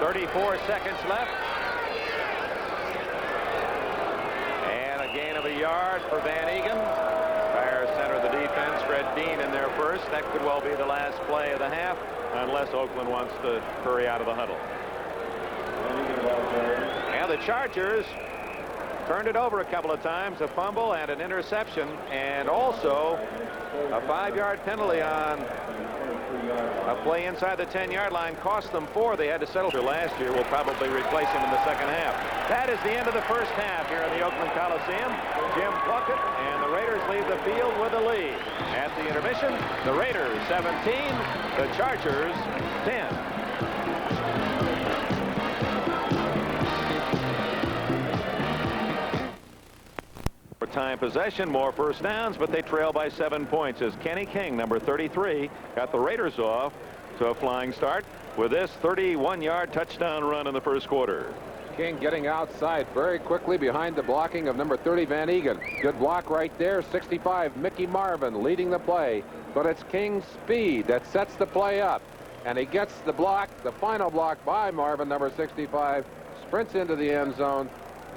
34 seconds left. And a gain of a yard for Van Egan. Fire center of the defense, Fred Dean in there first. That could well be the last play of the half, unless Oakland wants to hurry out of the huddle. And the Chargers turned it over a couple of times, a fumble and an interception, and also a 5-yard penalty on a play inside the 10-yard line. Cost them 4. They had to settle for last year. Will probably replace him in the second half. That is the end of the first half here in the Oakland Coliseum. Jim Plunkett and the Raiders leave the field with a lead. At the intermission, the Raiders 17, the Chargers 10. Time possession, more first downs, but they trail by 7 points as Kenny King, number 33, got the Raiders off to a flying start with this 31-yard touchdown run in the first quarter. King getting outside very quickly behind the blocking of number 30 Van Egan. Good block right there. 65 Mickey Marvin leading the play, but it's King's speed that sets the play up, and he gets the block, the final block by Marvin, number 65, sprints into the end zone,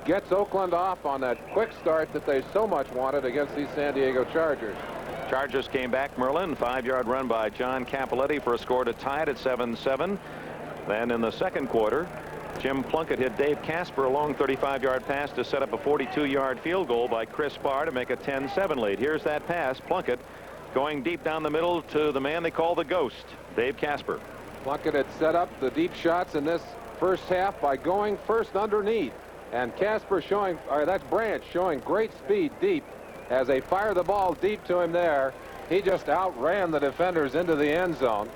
gets Oakland off on that quick start that they so much wanted against these San Diego Chargers. Chargers came back. Merlin, 5-yard run by John Cappelletti for a score to tie it at 7-7. Then in the second quarter, Jim Plunkett hit Dave Casper a long 35-yard pass to set up a 42-yard field goal by Chris Barr to make a 10-7 lead. Here's that pass. Plunkett going deep down the middle to the man they call the Ghost, Dave Casper. Plunkett had set up the deep shots in this first half by going first underneath. And Casper showing, or that's Branch showing great speed deep as they fire the ball deep to him there. He just outran the defenders into the end zone.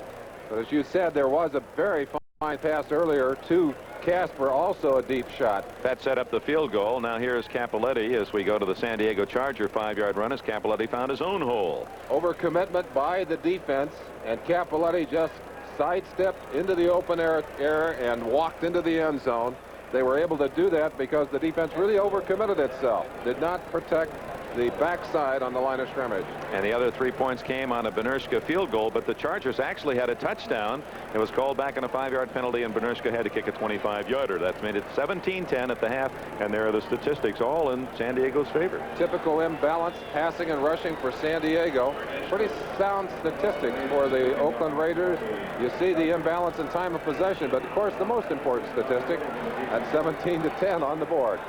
But as you said, there was a very fine pass earlier to Casper, also a deep shot. That set up the field goal. Now here's Cappelletti as we go to the San Diego Charger 5-yard run as Cappelletti found his own hole. Overcommitment by the defense, and Cappelletti just sidestepped into the open air and walked into the end zone. They were able to do that because the defense really overcommitted itself, did not protect the backside on the line of scrimmage. And the other 3 points came on a Benershka field goal, but the Chargers actually had a touchdown. It was called back on a 5-yard penalty, and Benershka had to kick a 25-yarder. That's made it 17-10 at the half, and there are the statistics all in San Diego's favor. Typical imbalance, passing and rushing for San Diego. Pretty sound statistics for the Oakland Raiders. You see the imbalance in time of possession, but of course the most important statistic at 17-10 on the board.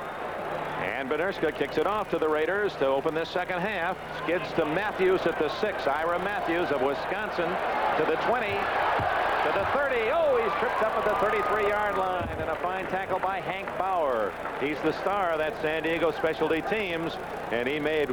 And Benershka kicks it off to the Raiders to open this second half. Skids to Matthews at the 6. Ira Matthews of Wisconsin to the 20, to the 30. Oh, he's tripped up at the 33-yard line, and a fine tackle by Hank Bauer. He's the star of that San Diego specialty teams, and he made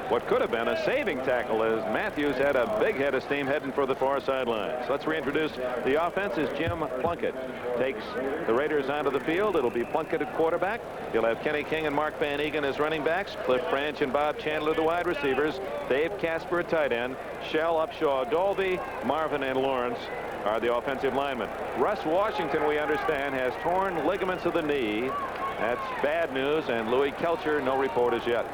what could have been a saving tackle as Matthews had a big head of steam heading for the far sideline. So let's reintroduce the offense as Jim Plunkett takes the Raiders onto the field. It'll be Plunkett at quarterback. He'll have Kenny King and Mark Van Egan as running backs. Cliff Branch and Bob Chandler the wide receivers. Dave Casper at tight end. Shell, Upshaw, Dolby, Marvin, and Lawrence are the offensive linemen. Russ Washington, we understand, has torn ligaments of the knee. That's bad news. And Louis Kelcher, no report as yet.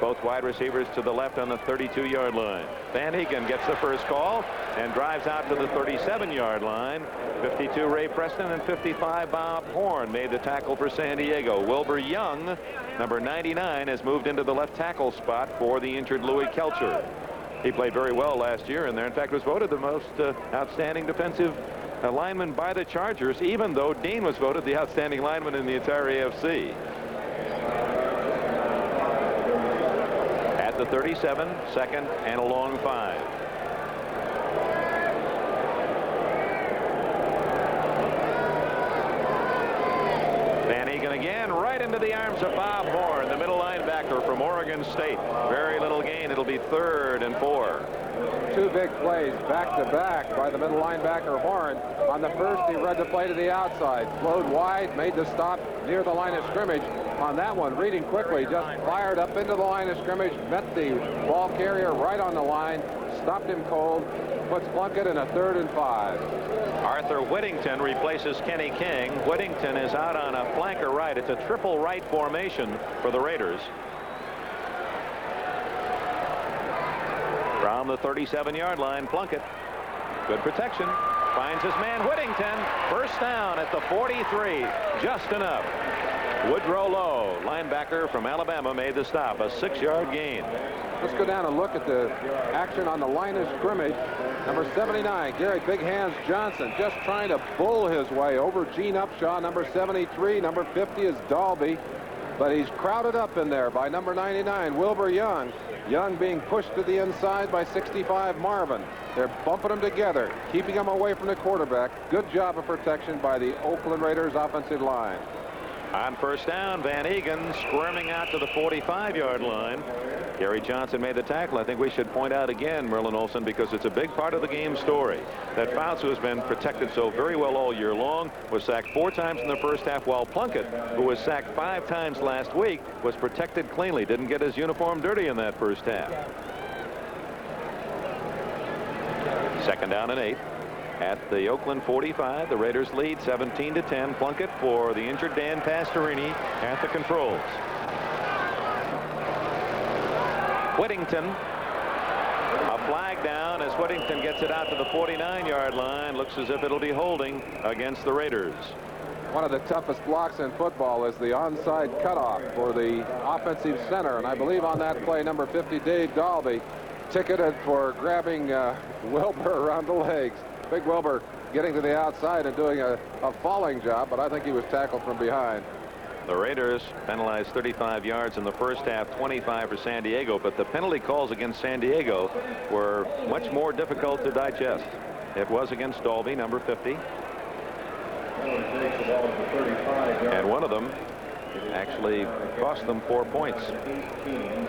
Both wide receivers to the left on the 32-yard line. Van Egan gets the first call and drives out to the 37-yard line. 52 Ray Preston and 55 Bob Horn made the tackle for San Diego. Wilbur Young, number 99, has moved into the left tackle spot for the injured Louis Kelcher. He played very well last year and there in fact was voted the most outstanding defensive lineman by the Chargers, even though Dean was voted the outstanding lineman in the entire AFC. The 37, second and a long 5. Van Egan again, right into the arms of Bob Horn, the middle linebacker from Oregon State. Very little gain. It'll be 3rd and 4. 2 big plays back-to-back by the middle linebacker Horn. On the first, he read the play to the outside, flowed wide, made the stop near the line of scrimmage. On that one, reading quickly, just fired up into the line of scrimmage, met the ball carrier right on the line, stopped him cold, puts Plunkett in a 3rd and 5. Arthur Whittington replaces Kenny King. Whittington is out on a flanker right. It's a triple right formation for the Raiders. From the 37-yard line, Plunkett. Good protection. finds his man Whittington. First down at the 43. Just enough. Woodrow Lowe, linebacker from Alabama, made the stop. A 6-yard gain. Let's go down and look at the action on the line of scrimmage. Number 79, Gary Big Hands Johnson, just trying to bull his way over Gene Upshaw. Number 73, number 50 is Dalby, but he's crowded up in there by number 99, Wilbur Young. Young being pushed to the inside by 65, Marvin. They're bumping them together, keeping them away from the quarterback. Good job of protection by the Oakland Raiders offensive line. On first down, Van Egan squirming out to the 45-yard line. Gary Johnson made the tackle. I think we should point out again, Merlin Olsen, because it's a big part of the game story, that Fouts, who has been protected so very well all year long, was sacked 4 times in the first half, while Plunkett, who was sacked 5 times last week, was protected cleanly. Didn't get his uniform dirty in that first half. Second down and 8. At the Oakland 45, the Raiders lead 17-10. Plunkett for the injured Dan Pastorini at the controls. Whittington, a flag down as Whittington gets it out to the 49-yard line. Looks as if it'll be holding against the Raiders. One of the toughest blocks in football is the onside cutoff for the offensive center, and I believe on that play, number 50, Dave Dalby, ticketed for grabbing Wilbur around the legs. Big Wilbur getting to the outside and doing a falling job, but I think he was tackled from behind. The Raiders penalized 35 yards in the first half, 25 for San Diego, but the penalty calls against San Diego were much more difficult to digest. It was against Dalby, number 50. And one of them actually cost them 4 points.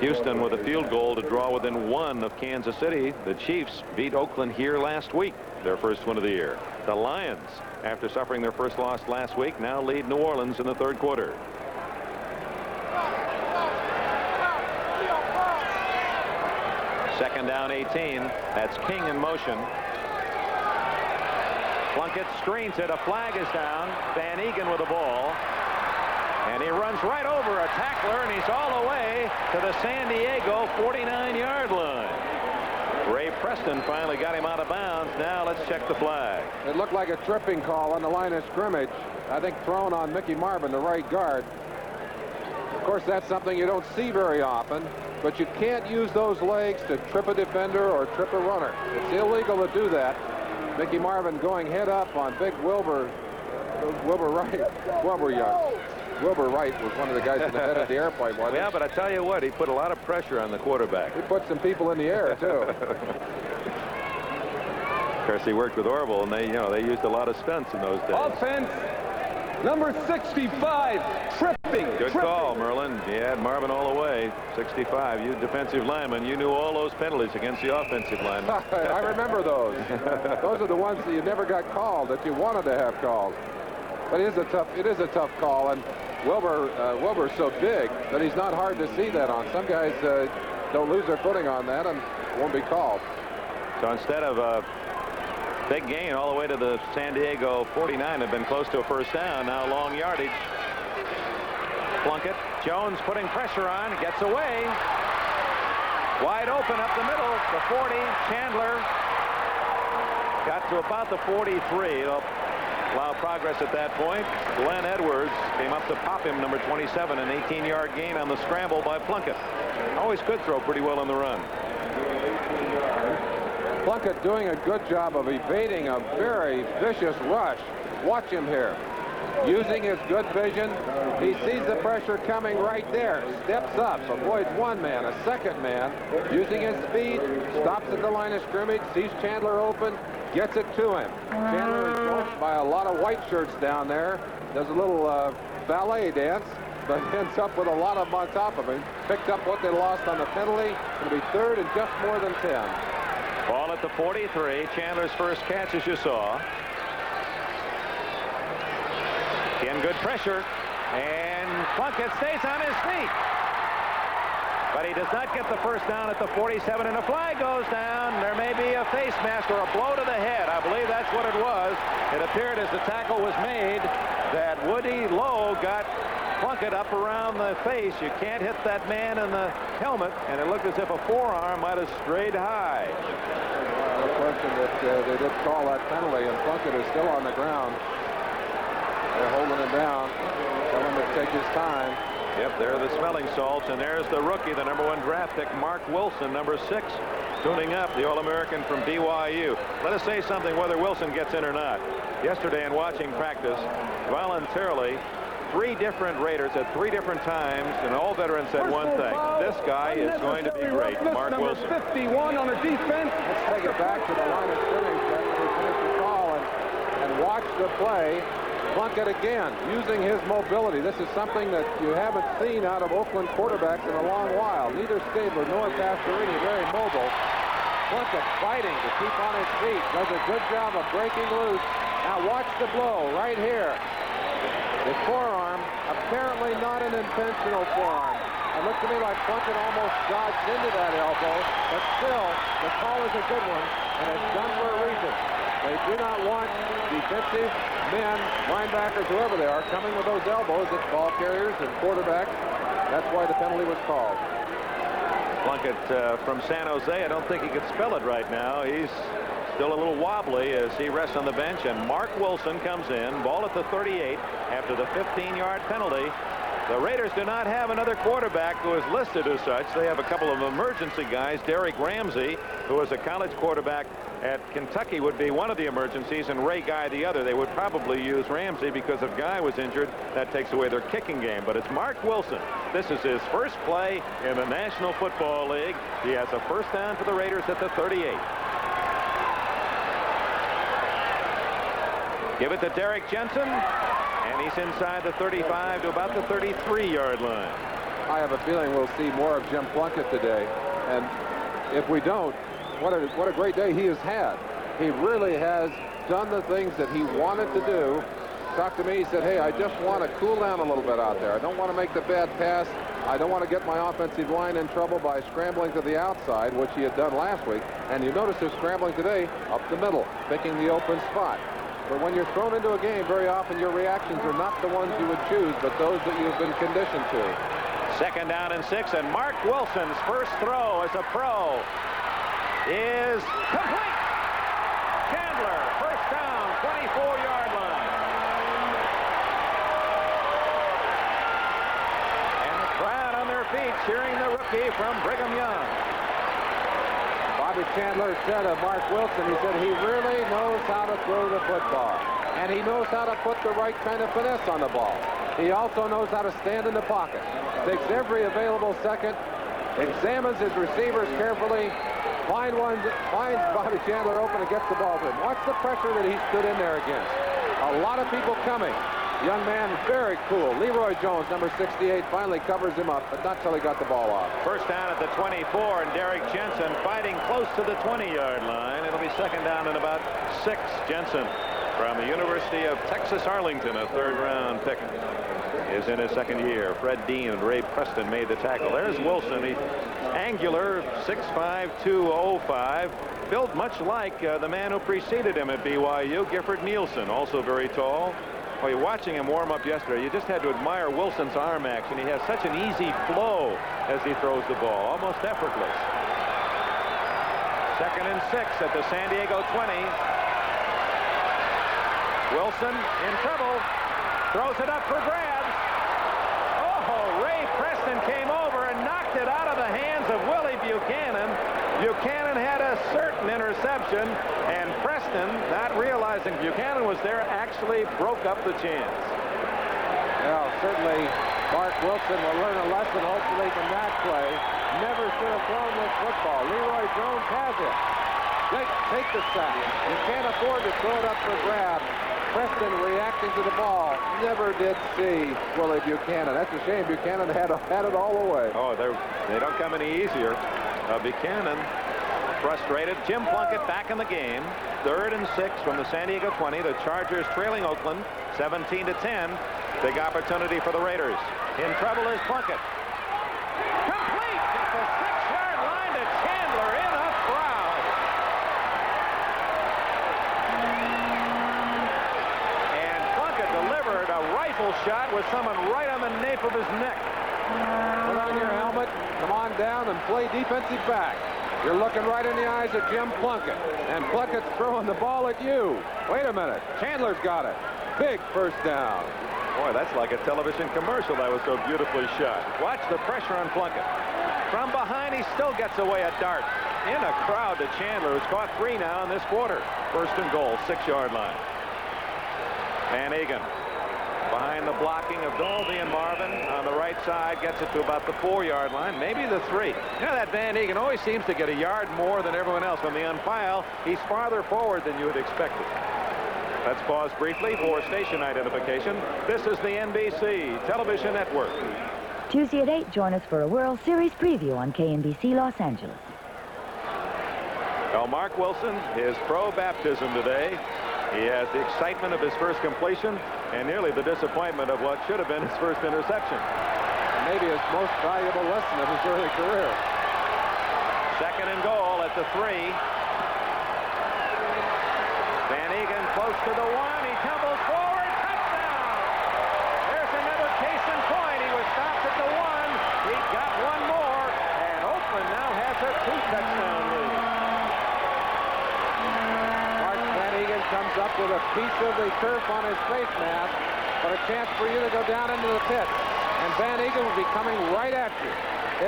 Houston with a field goal to draw within 1 of Kansas City. The Chiefs beat Oakland here last week, their first one of the year. The Lions, after suffering their first loss last week, now lead New Orleans in the third quarter. Second down 18. That's King in motion. Plunkett screens it. A flag is down. Van Egan with the ball. And he runs right over a tackler, and he's all the way to the San Diego 49-yard line. Ray Preston finally got him out of bounds. Now let's check the flag. It looked like a tripping call on the line of scrimmage. I think thrown on Mickey Marvin, the right guard. Of course, that's something you don't see very often, but you can't use those legs to trip a defender or trip a runner. It's illegal to do that. Mickey Marvin going head up on big Wilbur Young. Wilbur Wright was one of the guys in the head of the airplane, wasn't he? Yeah, but I tell you what, he put a lot of pressure on the quarterback. He put some people in the air, too. Of course, he worked with Orville, and they used a lot of stunts in those days. Offense, number 65, tripping. Good call, Merlin. You had Marvin all the way. 65. You defensive lineman, you knew all those penalties against the offensive lineman. I remember those. Those are the ones that you never got called, that you wanted to have called. But it is a tough call, and Wilbur's so big that he's not hard to see that on. Some guys don't lose their footing on that and won't be called. So instead of a big gain all the way to the San Diego 49, have been close to a first down. Now long yardage. Plunkett, Jones putting pressure on, gets away. Wide open up the middle. The 40, Chandler got to about the 43. It'll allow progress at that point. Glenn Edwards came up to pop him, number 27, an 18-yard gain on the scramble by Plunkett. Always could throw pretty well on the run. Plunkett doing a good job of evading a very vicious rush. Watch him here. Using his good vision, he sees the pressure coming right there. Steps up, avoids one man, a second man. Using his speed, stops at the line of scrimmage, sees Chandler open, gets it to him. Chandler is joined by a lot of white shirts down there. Does a little ballet dance, but ends up with a lot of them on top of him. Picked up what they lost on the penalty. It'll be third and just more than 10. Ball at the 43. Chandler's first catch, as you saw. Again, good pressure. And Plunkett stays on his feet. But he does not get the first down at the 47, and a flag goes down. There may be a face mask or a blow to the head. I believe that's what it was. It appeared as the tackle was made that Woody Lowe got Plunkett up around the face. You can't hit that man in the helmet, and it looked as if a forearm might have strayed high. No question that they did call that penalty, and Plunkett is still on the ground. They're holding him down, telling him to take his time. Yep, there are the smelling salts, and there's the rookie, the #1 draft pick, Mark Wilson, number 6, tuning up, the All-American from BYU. Let us say something whether Wilson gets in or not. Yesterday in watching practice, voluntarily, 3 different Raiders at 3 different times, and all veterans said one thing: this guy is going to be great. Mark Wilson. 51 on a defense. Let's take it back to the line of scrimmage after we finish the call and watch the play. Plunkett again, using his mobility. This is something that you haven't seen out of Oakland quarterbacks in a long while. Neither Stabler nor Pastorini very mobile. Plunkett fighting to keep on his feet. Does a good job of breaking loose. Now watch the blow right here. The forearm, apparently not an intentional forearm. It looked to me like Plunkett almost dodged into that elbow, but still, the call is a good one, and it's done for a reason. They do not want defensive men, linebackers, whoever they are, coming with those elbows at ball carriers and quarterbacks. That's why the penalty was called. Plunkett from San Jose, I don't think he could spell it right now. He's still a little wobbly as he rests on the bench, and Mark Wilson comes in, ball at the 38 after the 15-yard penalty. The Raiders do not have another quarterback who is listed as such. They have a couple of emergency guys. Derek Ramsey, who is a college quarterback at Kentucky, would be one of the emergencies, and Ray Guy the other. They would probably use Ramsey because if Guy was injured, that takes away their kicking game. But it's Mark Wilson. This is his first play in the National Football League. He has a first down for the Raiders at the 38. Give it to Derek Jensen, and he's inside the 35 to about the 33-yard line. I have a feeling we'll see more of Jim Plunkett today, and if we don't, what a great day he has had. He really has done the things that he wanted to do. Talked to me, he said, hey, I just want to cool down a little bit out there. I don't want to make the bad pass. I don't want to get my offensive line in trouble by scrambling to the outside, which he had done last week. And you notice his scrambling today up the middle, picking the open spot. But when you're thrown into a game, very often your reactions are not the ones you would choose, but those that you've been conditioned to. 2nd down and 6, and Mark Wilson's first throw as a pro is complete. Chandler, first down, 24-yard line. And the crowd on their feet cheering the rookie from Brigham Young. Bobby Chandler said of Mark Wilson, he said he really knows how to throw the football. And he knows how to put the right kind of finesse on the ball. He also knows how to stand in the pocket. Takes every available second, examines his receivers carefully, finds Bobby Chandler open and gets the ball to him. Watch the pressure that he stood in there against. A lot of people coming. Young man, very cool. Leroy Jones, number 68, finally covers him up, but not till he got the ball off. First down at the 24, and Derek Jensen fighting close to the 20-yard line. It'll be 2nd down and about 6. Jensen from the University of Texas Arlington, a 3rd-round pick, is in his 2nd year. Fred Dean and Ray Preston made the tackle. There's Wilson. He's angular, 6'5", 205, built much like the man who preceded him at BYU, Gifford Nielsen, also very tall. Well, you're watching him warm up yesterday. You just had to admire Wilson's arm action. He has such an easy flow as he throws the ball, almost effortless. 2nd and 6 at the San Diego 20. Wilson in trouble, throws it up for grabs. Oh, Ray Preston came over and knocked it out of the hands of Willie Buchanan. Buchanan had a certain interception, and Preston, not realizing Buchanan was there, actually broke up the chance. Well, certainly Mark Wilson will learn a lesson, hopefully, from that play. Never should have thrown this football. Leroy Jones has it. Take the sack. You can't afford to throw it up for grabs. Preston reacting to the ball. Never did see Willie Buchanan. That's a shame. Buchanan had it all the way. Oh, they don't come any easier. Buchanan frustrated. Jim Plunkett back in the game. 3rd and 6 from the San Diego 20. The Chargers trailing Oakland 17-10. Big opportunity for the Raiders. In trouble is Plunkett. Complete at the 6-yard line to Chandler in a crowd. And Plunkett delivers fired a rifle shot with someone right on the nape of his neck. Put on your helmet, come on down and play defensive back. You're looking right in the eyes of Jim Plunkett, and Plunkett's throwing the ball at you. Wait a minute, Chandler's got it. Big first down. Boy, that's like a television commercial that was so beautifully shot. Watch the pressure on Plunkett. From behind, he still gets away a dart. In a crowd to Chandler, who's caught 3 now in this quarter. First and goal, 6-yard line. Van Egan behind the blocking of Dolby and Marvin on the right side, gets it to about the 4-yard line, maybe the 3. You know, that Van Egan always seems to get a yard more than everyone else. When they unpile, he's farther forward than you would expect it. Let's pause briefly for station identification. This is the NBC Television Network. Tuesday at 8, join us for a World Series preview on KNBC Los Angeles. Well, Mark Wilson, his pro baptism today. He has the excitement of his first completion and nearly the disappointment of what should have been his first interception. Maybe his most valuable lesson of his early career. Second and goal at the 3. Van Egan close to the 1. He tumbles forward. Touchdown! There's another case in point. He was stopped at the 1. He got one more, and Oakland now has a 2-touchdown lead. Comes up with a piece of the turf on his face mask, but a chance for you to go down into the pit. And Van Egan will be coming right at you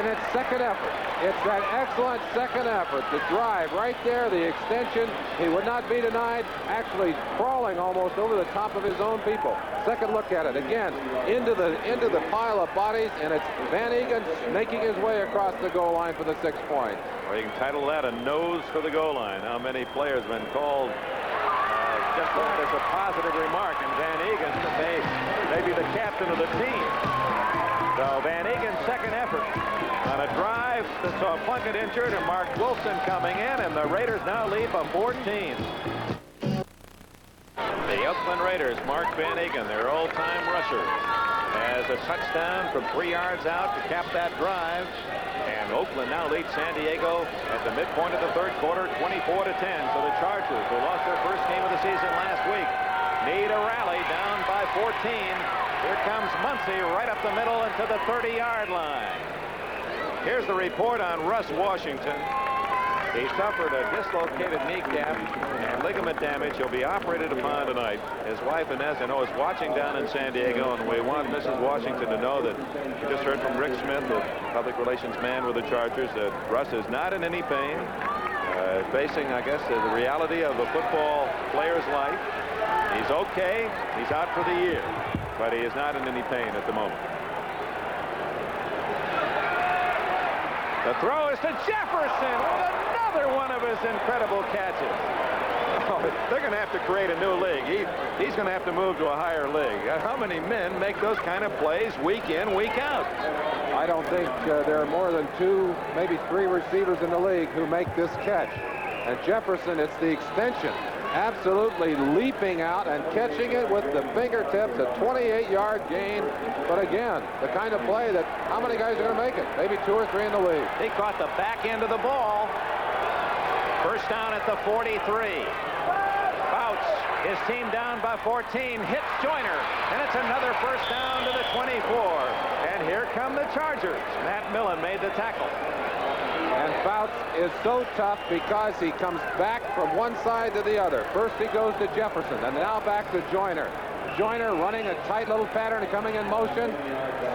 in its second effort. It's that excellent second effort. The drive right there, the extension. He would not be denied, actually crawling almost over the top of his own people. Second look at it again, into the pile of bodies, and it's Van Egan making his way across the goal line for the 6 point. Well, you can title that a nose for the goal line. How many players have been called just that as a positive remark, and Van Egan may be the captain of the team. So Van Egan's second effort on a drive that saw Plunkett injured and Mark Wilson coming in, and the Raiders now lead by 14. The Oakland Raiders, Mark Van Egan, their old-time rusher, has a touchdown from 3 yards out to cap that drive. And Oakland now leads San Diego at the midpoint of the third quarter, 24-10. So the Chargers, who lost their first game of the season last week, need a rally down by 14. Here comes Muncy right up the middle into the 30-yard line. Here's the report on Russ Washington. He suffered a dislocated kneecap and ligament damage. He'll be operated upon tonight. His wife, Inez, I know, is watching down in San Diego, and we want Mrs. Washington to know that we just heard from Rick Smith, the public relations man with the Chargers, that Russ is not in any pain, facing, I guess, the reality of a football player's life. He's okay. He's out for the year, but he is not in any pain at the moment. The throw is to Jefferson with another one of his incredible catches. Oh, they're going to have to create a new league. He's going to have to move to a higher league. How many men make those kind of plays week in, week out? I don't think there are more than 2, maybe 3 receivers in the league who make this catch. And Jefferson, it's the extension, absolutely leaping out and catching it with the fingertips, a 28-yard gain. But again, the kind of play that how many guys are going to make it? Maybe 2 or 3 in the league. He caught the back end of the ball. First down at the 43. Bouts, his team down by 14, hits Joyner, and it's another first down to the 24. And here come the Chargers. Matt Millen made the tackle. And Bouts is so tough because he comes back from one side to the other. First he goes to Jefferson, and now back to Joyner. Joyner running a tight little pattern, coming in motion,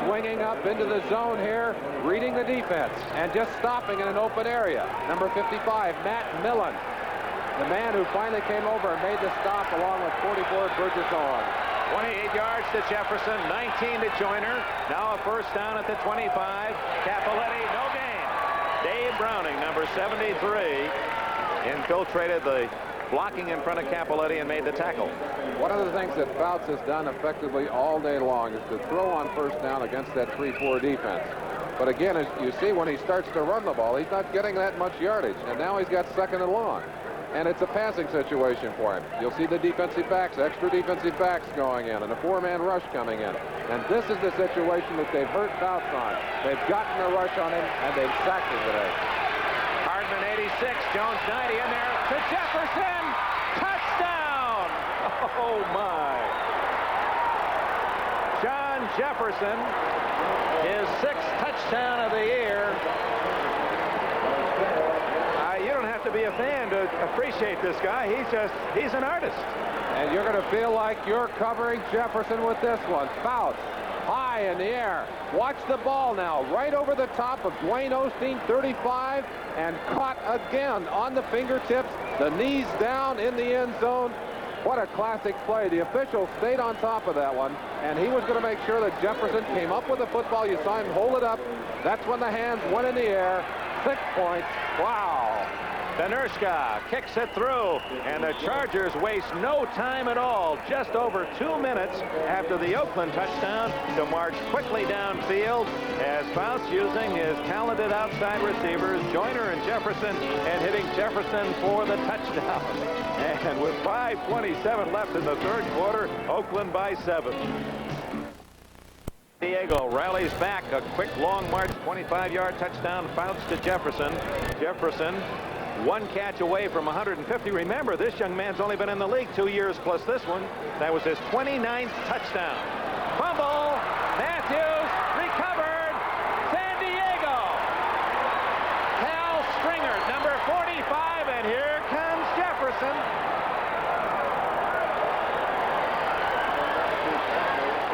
swinging up into the zone here, reading the defense, and just stopping in an open area. Number 55, Matt Millen, the man who finally came over and made the stop along with 44 Burgess Owen. 28 yards to Jefferson, 19 to Joyner. Now a first down at the 25. Capoletti, no gain. Dave Browning, number 73, infiltrated the blocking in front of Capoletti and made the tackle. One of the things that Fouts has done effectively all day long is to throw on first down against that 3-4 defense. But again, as you see, when he starts to run the ball, he's not getting that much yardage, and now he's got second and long. And it's a passing situation for him. You'll see the defensive backs, extra defensive backs going in, and a 4-man rush coming in. And this is the situation that they've hurt Fouts on. They've gotten a rush on him, and they've sacked him today. Hardman 86, Jones 90 in there to Jefferson. Touchdown! Oh, my. Van Jefferson, his 6th touchdown of the year. You don't have to be a fan to appreciate this guy. He's an artist. And you're going to feel like you're covering Jefferson with this one. Fouts high in the air. Watch the ball now. Right over the top of Dwayne Osteen, 35, and caught again on the fingertips. The knees down in the end zone. What a classic play. The official stayed on top of that one, and he was going to make sure that Jefferson came up with the football. You saw him hold it up. That's when the hands went in the air. 6 points. Wow. Benerska kicks it through, and the Chargers waste no time at all. Just over 2 minutes after the Oakland touchdown to march quickly downfield as Faust using his talented outside receivers, Joyner and Jefferson, and hitting Jefferson for the touchdown. And with 5:27 left in the third quarter, Oakland by 7. Diego rallies back. A quick long march, 25-yard touchdown, Fouts to Jefferson. Jefferson, 1 catch away from 150. Remember, this young man's only been in the league 2 years plus this one. That was his 29th touchdown. Fumble. Matthews recovered. San Diego. Hal Stringer, number 45, and here comes Jefferson.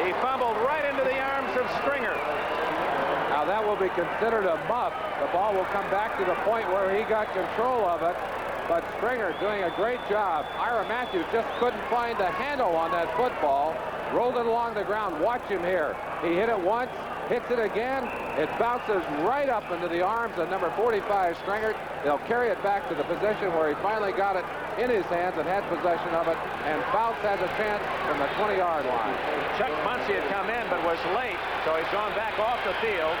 He fumbled right into the arms of Stringer. Now that will be considered a muff. The ball will come back to the point where he got control of it. But Stringer doing a great job. Ira Matthews just couldn't find the handle on that football. Rolled it along the ground. Watch him here. He hit it once, hits it again. It bounces right up into the arms of number 45, Stringer. They'll carry it back to the position where he finally got it in his hands and had possession of it. And Fouts has a chance from the 20-yard line. Chuck Muncie had come in but was late, so he's gone back off the field.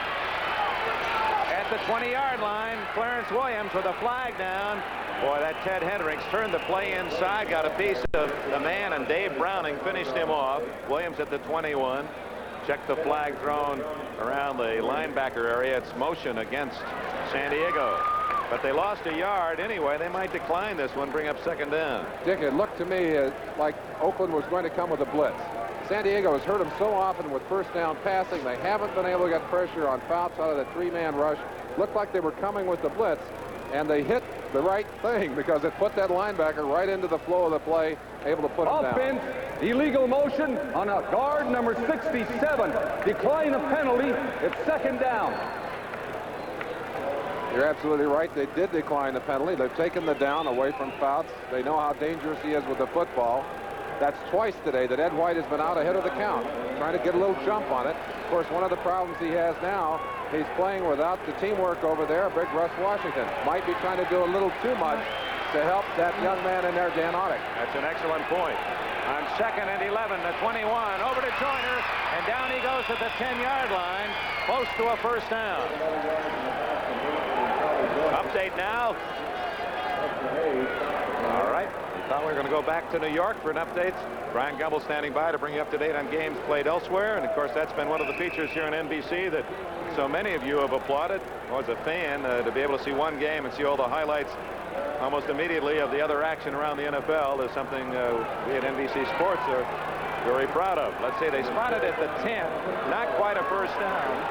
At the 20-yard line, Clarence Williams with a flag down. Boy, that Ted Hendricks turned the play inside, got a piece of the man, and Dave Browning finished him off. Williams at the 21. Check the flag thrown around the linebacker area. It's motion against San Diego. But they lost a yard anyway. They might decline this one, bring up 2nd down. Dick, it looked to me like Oakland was going to come with a blitz. San Diego has hurt them so often with first down passing. They haven't been able to get pressure on Fouts out of the 3-man rush. Looked like they were coming with the blitz, and they hit the right thing because it put that linebacker right into the flow of the play, able to put him down. Offense, illegal motion on a guard number 67. Decline of penalty. It's 2nd down. You're absolutely right. They did decline the penalty. They've taken the down away from Fouts. They know how dangerous he is with the football. That's twice today that Ed White has been out ahead of the count, trying to get a little jump on it. Of course, one of the problems he has now, he's playing without the teamwork over there. Big Russ Washington might be trying to do a little too much to help that young man in there, Dan Audick. That's an excellent point. On 2nd and 11, the 21, over to Joyner, and down he goes at the 10-yard line, close to a first down. Update now. All right. We thought we were going to go back to New York for an update. Brian Gumble standing by to bring you up to date on games played elsewhere. And, of course, that's been one of the features here on NBC that so many of you have applauded. As a fan, to be able to see one game and see all the highlights almost immediately of the other action around the NFL is something we at NBC Sports are very proud of. Let's say they spotted at the 10, not quite a first down.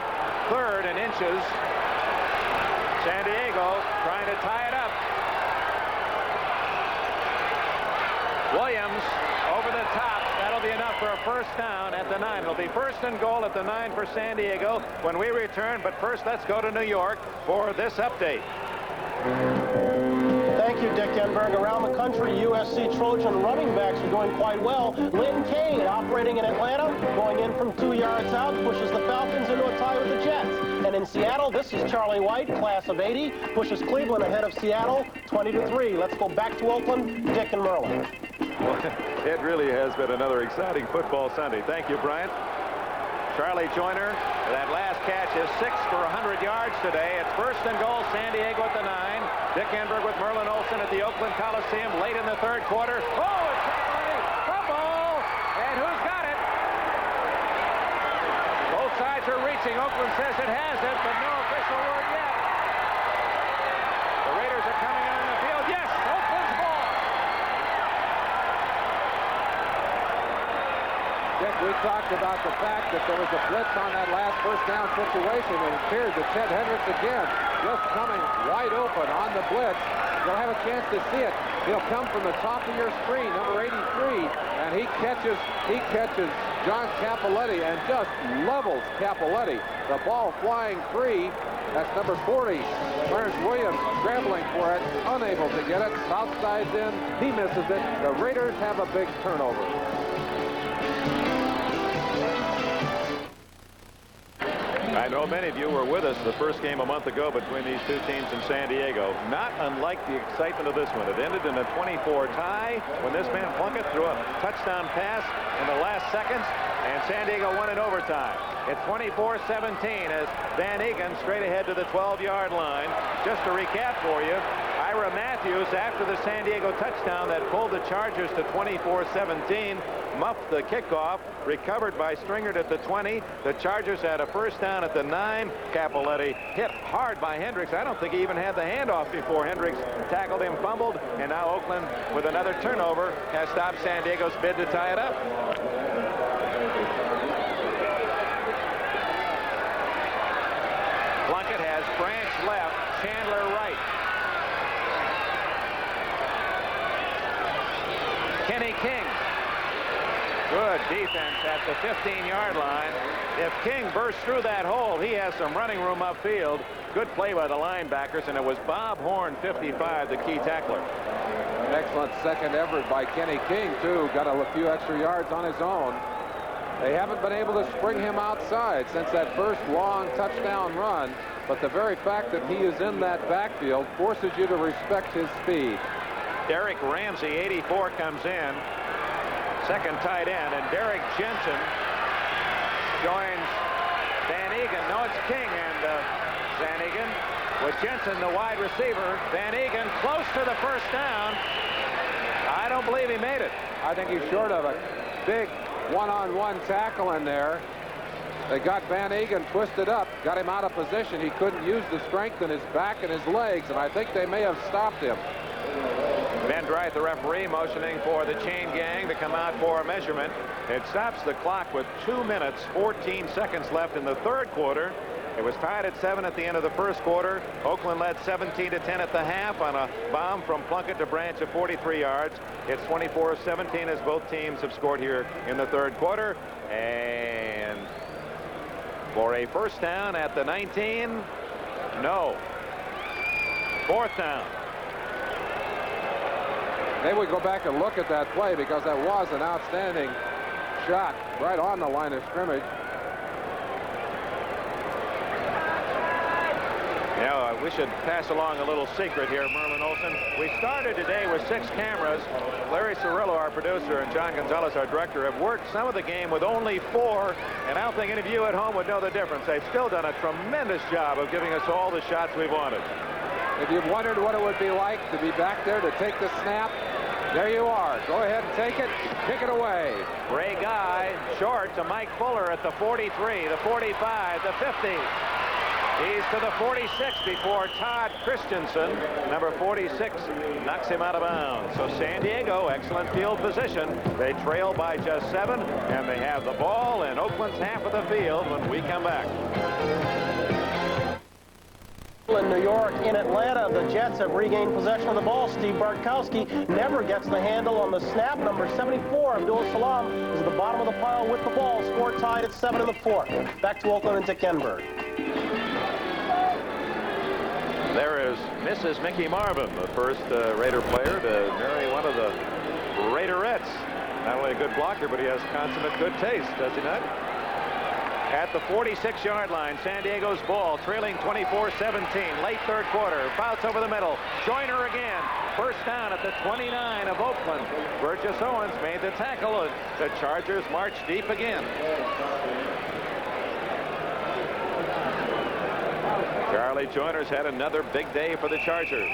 3rd and inches. San Diego trying to tie it up. Williams over the top. That'll be enough for a first down at the 9. It'll be 1st and goal at the 9 for San Diego when we return. But first, let's go to New York for this update. Thank you, Dick Enberg. Around the country, USC Trojan running backs are doing quite well. Lynn Kane, operating in Atlanta, going in from 2 yards out, pushes the Falcons into a tie with the Jets. And in Seattle, this is Charlie White, class of 80, pushes Cleveland ahead of Seattle, 20-3. Let's go back to Oakland, Dick and Merlin. Well, it really has been another exciting football Sunday. Thank you, Bryant. Charlie Joyner, that last catch is 6 for 100 yards today. It's 1st and goal, San Diego at the 9. Dick Enberg with Merlin Olsen at the Oakland Coliseum late in the 3rd quarter. Oh, it's Charlie! Fumble! And who's got it? Both sides are reaching. Oakland says it has it, but no official word yet. The Raiders are coming on the field. Yes, Oakland's ball. Dick, we talked about the fact that there was a blitz on that last first down situation, and it appears that Ted Hendricks again just coming wide open on the blitz. You'll have a chance to see it. He'll come from the top of your screen, number 83, and he catches John Capoletti and just levels Capoletti. The ball flying free. That's number 40. Clarence Williams scrambling for it, unable to get it. South side's in. He misses it. The Raiders have a big turnover. I know many of you were with us the first game a month ago between these two teams in San Diego. Not unlike the excitement of this one. It ended in a 24 tie when this man Plunkett threw a touchdown pass in the last seconds, and San Diego won in overtime. It's 24-17 as Van Egan straight ahead to the 12-yard line. Just to recap for you, Ira Matthews, after the San Diego touchdown that pulled the Chargers to 24-17, muffed the kickoff, recovered by Stringert at the 20. The Chargers had a first down at the 9. Capoletti hit hard by Hendricks. I don't think he even had the handoff before Hendricks tackled him, fumbled, and now Oakland, with another turnover, has stopped San Diego's bid to tie it up. Plunkett has Branch left, Chandler right. Kenny King. Good defense at the 15-yard line. If King bursts through that hole, he has some running room upfield. Good play by the linebackers, and it was Bob Horn, 55, the key tackler. Excellent second effort by Kenny King, too. Got a few extra yards on his own. They haven't been able to spring him outside since that first long touchdown run, but the very fact that he is in that backfield forces you to respect his speed. Derek Ramsey, 84, comes in. Second tight end, and Derek Jensen joins Van Egan. No, it's King and Van Egan with Jensen, the wide receiver. Van Egan close to the first down. I don't believe he made it. I think he's short of a big one-on-one tackle in there. They got Van Egan twisted up, got him out of position. He couldn't use the strength in his back and his legs, and I think they may have stopped him. Ben Dryth, the referee, motioning for the chain gang to come out for a measurement. It stops the clock with 2 minutes, 14 seconds left in the third quarter. It was tied at 7 at the end of the first quarter. Oakland led 17-10 at the half on a bomb from Plunkett to Branch of 43 yards. It's 24-17 as both teams have scored here in the third quarter. And for a first down at the 19, no. Fourth down. Maybe we go back and look at that play, because that was an outstanding shot right on the line of scrimmage. Yeah, we should pass along a little secret here, Merlin Olsen. We started today with 6 cameras. Larry Cirillo, our producer, and John Gonzalez, our director, have worked some of the game with only 4, and I don't think any of you at home would know the difference. They've still done a tremendous job of giving us all the shots we wanted. If you've wondered what it would be like to be back there to take the snap, there you are. Go ahead and take it. Kick it away. Ray Guy short to Mike Fuller at the 43, the 45, the 50. He's to the 46 before Todd Christensen, number 46, knocks him out of bounds. So San Diego, excellent field position. They trail by just 7, and they have the ball in Oakland's half of the field when we come back. In New York, in Atlanta, the Jets have regained possession of the ball. Steve Bartkowski never gets the handle on the snap. Number 74, Abdul Salam, is at the bottom of the pile with the ball. Score tied at 7 in the fourth. Back to Oakland and Dick Enberg. There is Mrs. Mickey Marvin, the first Raider player to marry one of the Raiderettes. Not only a good blocker, but he has consummate good taste, does he not? At the 46-yard line, San Diego's ball, trailing 24-17, late third quarter. Bounce over the middle. Joyner again. First down at the 29 of Oakland. Burgess Owens made the tackle. The Chargers march deep again. Charlie Joyner's had another big day for the Chargers.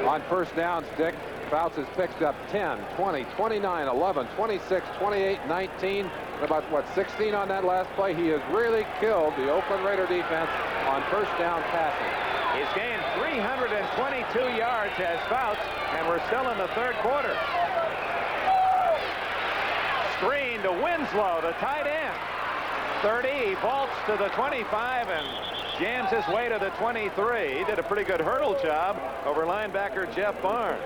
On first downs, Dick, Fouts has picked up 10, 20, 29, 11, 26, 28, 19. About, 16 on that last play. He has really killed the Oakland Raider defense on first down passing. He's gained 322 yards as Fouts, and we're still in the third quarter. 15 to Winslow, the tight end. 30, he vaults to the 25 and jams his way to the 23. He did a pretty good hurdle job over linebacker Jeff Barnes.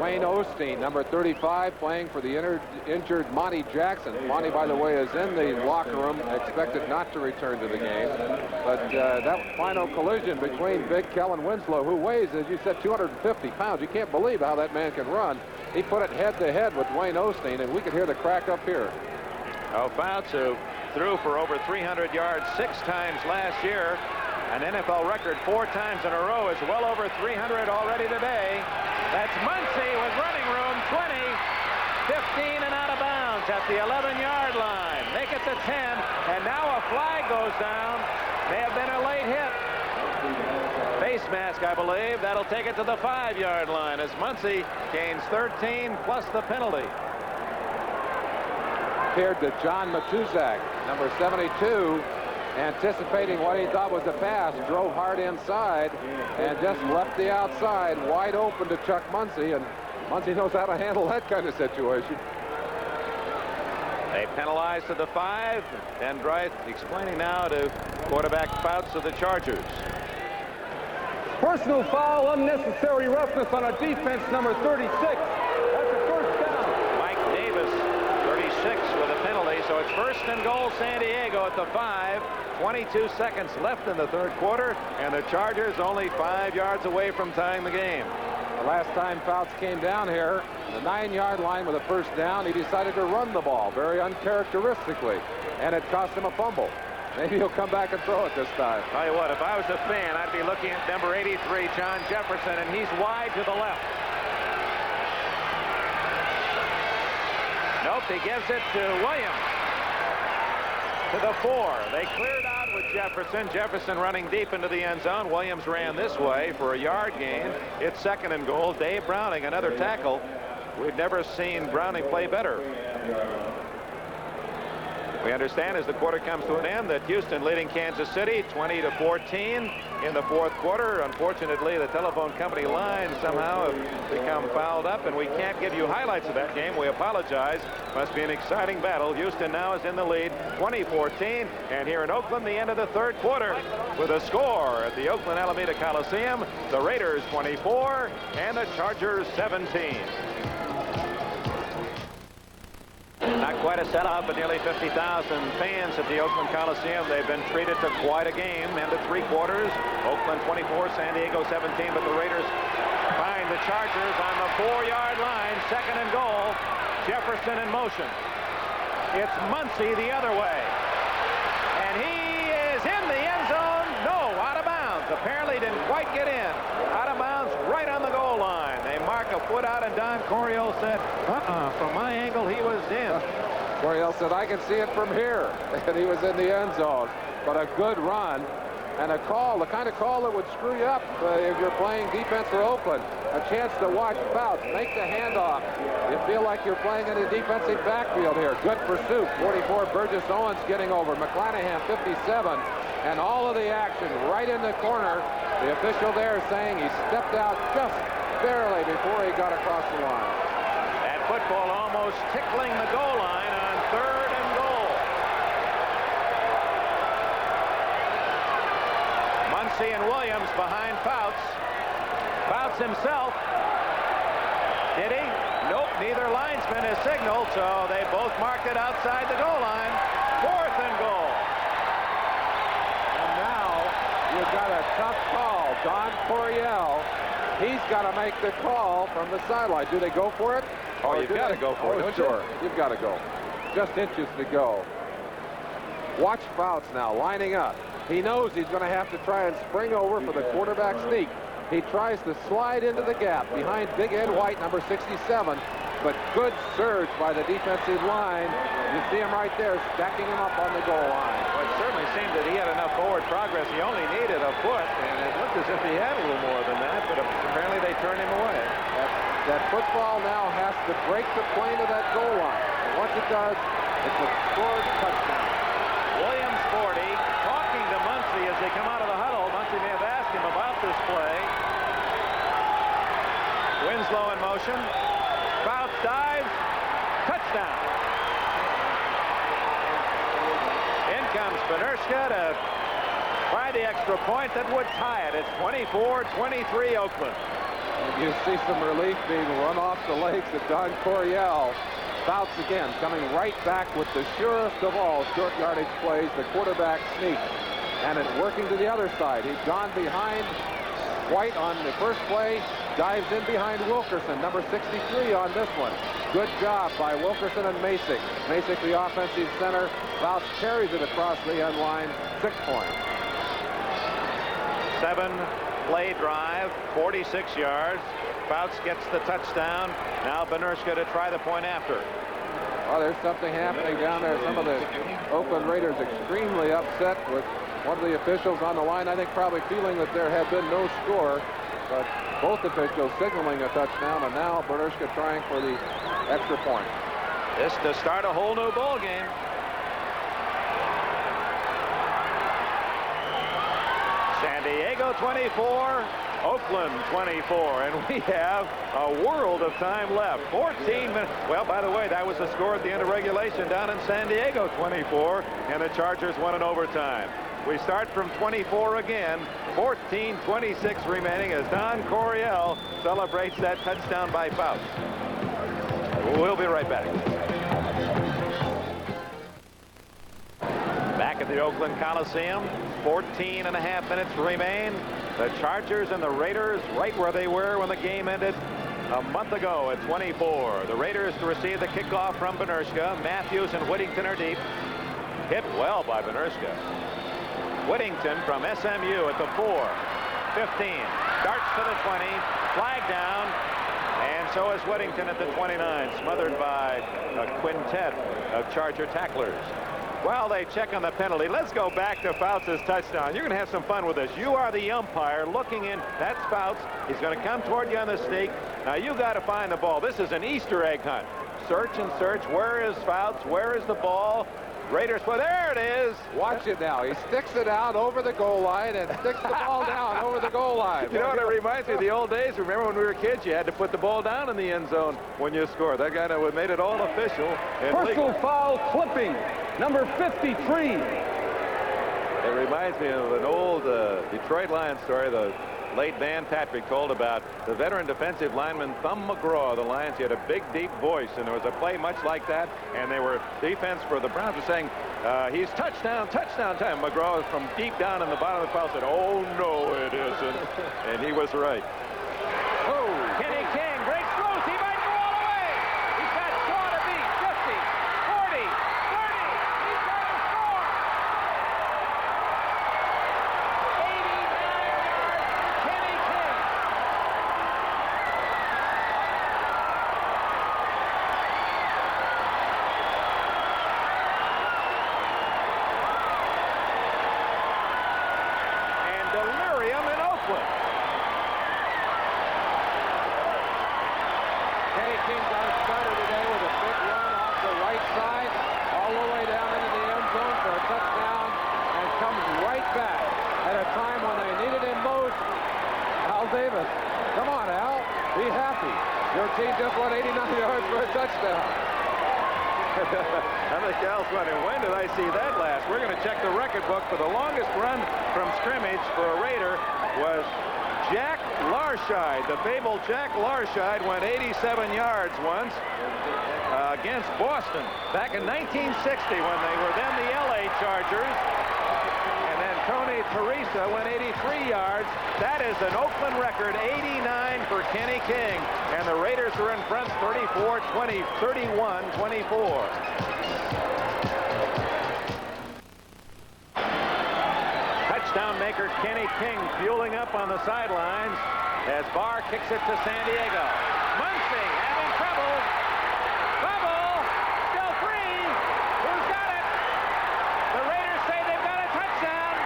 Wayne Osteen, number 35, playing for the injured Monty Jackson. Monty, by the way, is in the locker room, expected not to return to the game. But that final collision between Big Kellen Winslow, who weighs, as you said, 250 pounds. You can't believe how that man can run. He put it head-to-head with Wayne Osteen, and we could hear the crack up here. Oh, Fouts, who threw for over 300 yards 6 times last year. An NFL record 4 times in a row, is well over 300 already today. That's Muncie with running room. 20, 15 and out of bounds at the 11-yard line. Make it to 10, and now a flag goes down. May have been a late hit. Face mask, I believe. That'll take it to the 5-yard line as Muncie gains 13 plus the penalty. Appeared to John Matuzak, number 72, anticipating what he thought was a pass, drove hard inside and just left the outside wide open to Chuck Muncie, and Muncie knows how to handle that kind of situation. They penalize to the 5. Dan Dreith explaining now to quarterback Fouts of the Chargers. Personal foul, unnecessary roughness on a defense, number 36. That's a first down. Mike Davis, 36 with a penalty, so it's 1st and goal San Diego at the 5. 22 seconds left in the 3rd quarter, and the Chargers only 5 yards away from tying the game. The last time Fouts came down here, the 9-yard line with a first down, he decided to run the ball very uncharacteristically, and it cost him a fumble. Maybe he'll come back and throw it this time. Tell you what, if I was a fan, I'd be looking at number 83, John Jefferson, and he's wide to the left. Nope, he gives it to Williams. To the 4. They cleared out with Jefferson. Jefferson running deep into the end zone. Williams ran this way for a yard gain. It's 2nd and goal. Dave Browning, another tackle. We've never seen Browning play better. We understand as the quarter comes to an end that Houston leading Kansas City 20-14 in the 4th quarter. Unfortunately, the telephone company lines somehow have become fouled up, and we can't give you highlights of that game. We apologize. Must be an exciting battle. Houston now is in the lead 20-14, and here in Oakland, the end of the 3rd quarter with a score at the Oakland Alameda Coliseum. The Raiders 24 and the Chargers 17. Not quite a sellout, but nearly 50,000 fans at the Oakland Coliseum. They've been treated to quite a game. End of 3 quarters. Oakland 24, San Diego 17, but the Raiders find the Chargers on the 4-yard line. 2nd and goal. Jefferson in motion. It's Muncie the other way. And he is in the end zone. No, out of bounds. Apparently didn't quite get in. Out of bounds right on the goal line. They mark a foot out, and Don Coryell said, from my angle, he was in. Coryell said, I can see it from here. And he was in the end zone. But a good run and a call, the kind of call that would screw you up if you're playing defense for Oakland. A chance to watch Fouts make the handoff. You feel like you're playing in a defensive backfield here. Good pursuit. 44, Burgess Owens getting over. McClanahan, 57. And all of the action right in the corner. The official there saying he stepped out just barely before he got across the line. That football almost tickling the goal line on 3rd and goal. Muncie and Williams behind Fouts. Fouts himself. Did he? Nope, neither linesman has signaled, so they both marked it outside the goal line. 4th and goal. And now you've got a tough call. Don Coryell, he's got to make the call from the sideline. Do they go for it? Oh, you've got to go for it, don't you? Sure, you've got to go. Just inches to go. Watch Fouts now lining up. He knows he's going to have to try and spring over for the quarterback sneak. He tries to slide into the gap behind Big Ed White, number 67, but good surge by the defensive line. You see him right there, stacking him up on the goal line. Well, it certainly seemed that he had enough forward progress. He only needed a foot, and it looked as if he had a little more than that, but apparently they turned him away. That football now has to break the plane of that goal line. And once it does, it's a scored touchdown. Williams 40, talking to Muncie as they come out of the huddle. Muncie may have asked him about this play. Winslow in motion. Fouts dives. Touchdown. Benershka to try the extra point that would tie it. It's 24-23 Oakland. And you see some relief being run off the legs of Don Coryell. Fouts again, coming right back with the surest of all short yardage plays, the quarterback sneak. And it working to the other side. He's gone behind White on the first play, dives in behind Wilkerson, number 63 on this one. Good job by Wilkerson and Masick. Masick, the offensive center. Fouts carries it across the end line. 6 points. 7-play drive, 46 yards. Fouts gets the touchdown. Now Benershka to try the point after. Well, there's something happening down there. Some of the Oakland Raiders extremely upset with one of the officials on the line. I think probably feeling that there had been no score, but both officials signaling a touchdown, and now Benershka trying for the extra point. This to start a whole new ball game. San Diego 24, Oakland 24, and we have a world of time left. 14 minutes. Well, by the way, that was the score at the end of regulation down in San Diego, 24, and the Chargers won in overtime. We start from 24 again. 14-26 remaining as Don Coryell celebrates that touchdown by Fouts. We'll be right back. Back at the Oakland Coliseum, 14.5 minutes remain. The Chargers and the Raiders right where they were when the game ended a month ago at 24. The Raiders to receive the kickoff from Benershka. Matthews and Whittington are deep. Hit well by Benershka. Whittington from SMU at the 4. 15. Darts to the 20. Flag down. And so is Whittington at the 29. Smothered by a quintet of Charger tacklers. While they check on the penalty, let's go back to Fouts' touchdown. You're going to have some fun with this. You are the umpire looking in. That's Fouts. He's going to come toward you on the sneak. Now you got to find the ball. This is an Easter egg hunt. Search and search. Where is Fouts? Where is the ball? Raiders, well, there it is. Watch it now. He sticks it out over the goal line and sticks the ball down over the goal line. You know what it reminds me of? The old days. Remember when we were kids, you had to put the ball down in the end zone when you scored. That guy that made it all official. And Personal foul clipping, number 53. It reminds me of an old Detroit Lions story the late Van Patrick told about the veteran defensive lineman Thumb McGraw. The Lions, he had a big, deep voice, and there was a play much like that, and they were defense for the Browns were saying, he's touchdown, touchdown time. McGraw from deep down in the bottom of the foul said, oh, no, it isn't. And he was right. Oh, Kenny King breaks loose. He might go all the way. He's got Shaw to beat. 50, 40, 30. He's going to score. 89 yards. Kenny King. And delirium in Oakland. Kenny King got it started today with a big run off the right side, all the way down into the end zone for a touchdown, and comes right back at a time when they needed him most. Al Davis, come on, Al, be happy. Your team just won 89 yards for a touchdown. I think Al's running. When did I see that last? We're going to check the record book. For the longest run from scrimmage for a Raider was Jack Larscheid. The fabled Jack Larscheid went 87 yards once against Boston back in 1960 when they were then the LA Chargers. And then Tony Teresa went 83 yards. That is an Oakland record, 89 for Kenny King. And the Raiders are in front 34-20, 31-24. Touchdown maker Kenny King fueling up on the sidelines as Barr kicks it to San Diego. Muncy having trouble. Bubble still free. Who's got it? The Raiders say they've got a touchdown.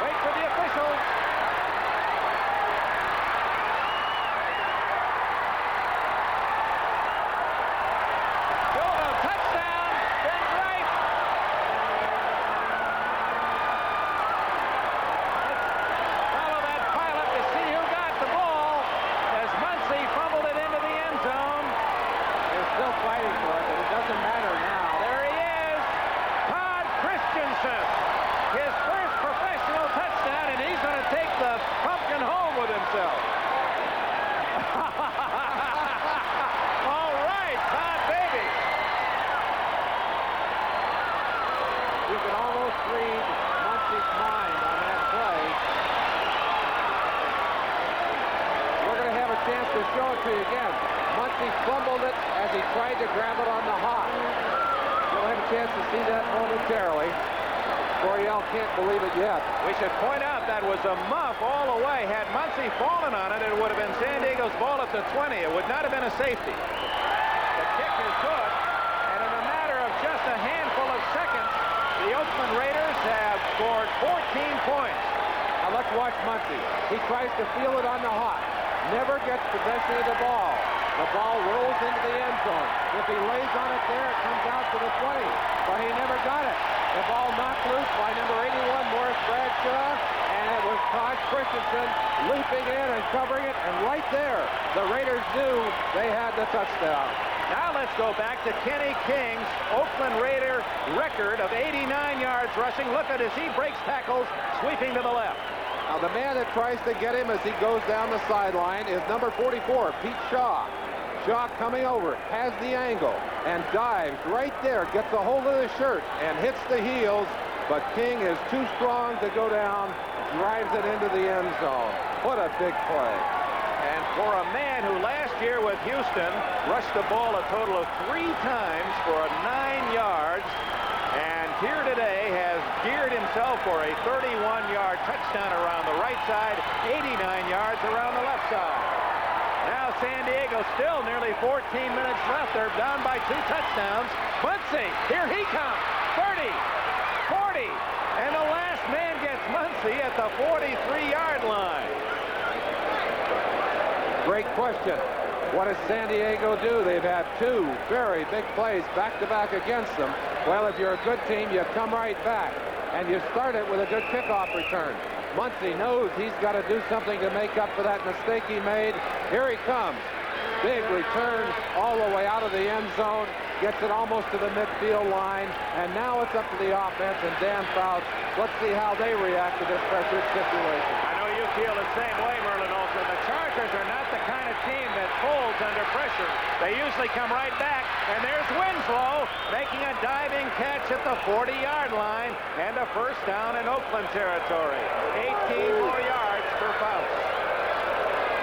Wait for the officials. Silva, touchdown. Ben Bright. Follow that pilot to see who got the ball as Muncy Muncy again. Muncy fumbled it as he tried to grab it on the hop. You'll have a chance to see that momentarily. Coryell can't believe it yet. We should point out that was a muff all the way. Had Muncy fallen on it, it would have been San Diego's ball at the 20. It would not have been a safety. The kick is good, and in a matter of just a handful of seconds, the Oakland Raiders have scored 14 points. Now let's watch Muncy. He tries to feel it on the hop. Never gets possession of the ball. The ball rolls into the end zone. If he lays on it there, it comes out to the 20. But he never got it. The ball knocked loose by number 81, Morris Bradshaw. And it was Todd Christensen leaping in and covering it. And right there, the Raiders knew they had the touchdown. Now let's go back to Kenny King's Oakland Raider record of 89 yards rushing. Look at as he breaks tackles, sweeping to the left. Now the man that tries to get him as he goes down the sideline is number 44, Pete Shaw. Shaw coming over, has the angle, and dives right there, gets a hold of the shirt, and hits the heels, but King is too strong to go down, drives it into the end zone. What a big play. And for a man who last year with Houston rushed the ball a total of 3 times for 9 yards, and here today has geared himself for a 31-yard touchdown around the right side, 89 yards around the left side. Now San Diego still nearly 14 minutes left. They're down by 2 touchdowns. Muncy, here he comes. 30, 40, and the last man gets Muncy at the 43-yard line. Great question. What does San Diego do? They've had 2 very big plays back-to-back against them. Well, if you're a good team, you come right back, and you start it with a good kickoff return. Muncy knows he's got to do something to make up for that mistake he made. Here he comes. Big return all the way out of the end zone. Gets it almost to the midfield line. And now it's up to the offense and Dan Fouts. Let's see how they react to this pressured situation. I know you feel the same way, Merlin Olsen. The Chargers are not the kind of team that folds under pressure. They usually come right back. And there's Winslow making a diving catch at the 40-yard line. And a first down in Oakland territory. 18 more yards for Fouts.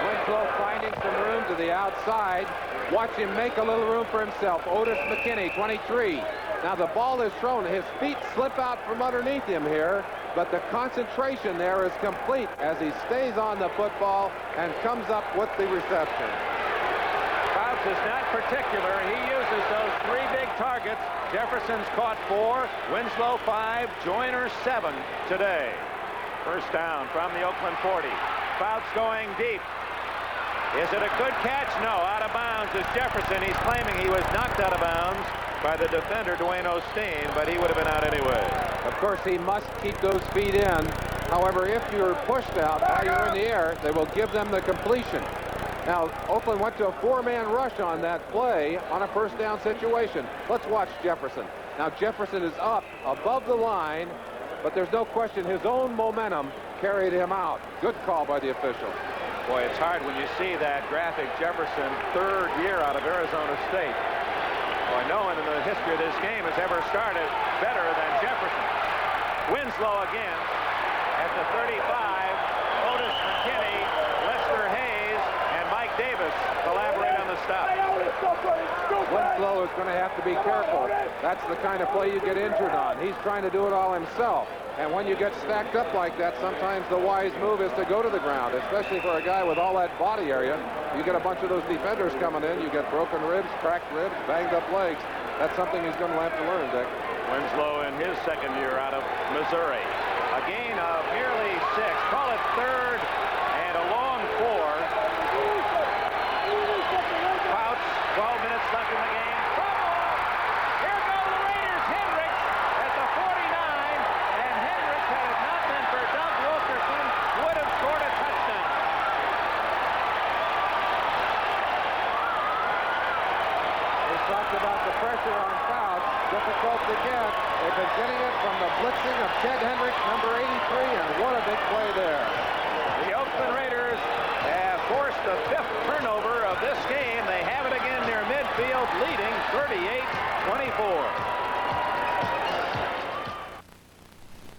Winslow finding some room to the outside. Watch him make a little room for himself. Otis McKinney, 23. Now the ball is thrown. His feet slip out from underneath him here, but the concentration there is complete as he stays on the football and comes up with the reception. Fouts is not particular. He uses those 3 big targets. Jefferson's caught 4, Winslow 5, Joyner 7 today. First down from the Oakland 40. Fouts going deep. Is it a good catch? No. Out of bounds is Jefferson. He's claiming he was knocked out of bounds by the defender, Dwayne Osteen, but he would have been out anyway. Of course, he must keep those feet in. However, if you're pushed out while you're in the air, they will give them the completion. Now, Oakland went to a 4-man rush on that play on a first down situation. Let's watch Jefferson. Now, Jefferson is up above the line, but there's no question his own momentum carried him out. Good call by the official. Boy, it's hard when you see that graphic. Jefferson, 3rd year out of Arizona State. Boy, no one in the history of this game has ever started better than Jefferson. Winslow again at the 35. Otis McKinney, Lester Hayes, and Mike Davis collaborate on the stop. Winslow is going to have to be careful. That's the kind of play you get injured on. He's trying to do it all himself. And when you get stacked up like that, sometimes the wise move is to go to the ground, especially for a guy with all that body area. You get a bunch of those defenders coming in, you get broken ribs, cracked ribs, banged up legs. That's something he's going to have to learn, Dick. Winslow in his 2nd year out of Missouri. A gain of nearly 6. Call it 3rd and a long 4. Fouts, 12 minutes left in the game. Here go the Raiders. Hendricks at the 49. And Hendricks, had it not been for Doug Wilkerson, would have scored a touchdown. We talked about the pressure on Fouts. Difficult to get. They've been getting it from the blitzing of Ted Hendricks, number 83, and what a big play there. The Oakland Raiders have forced the 5th turnover of this game. They have it again near midfield, leading 38-24.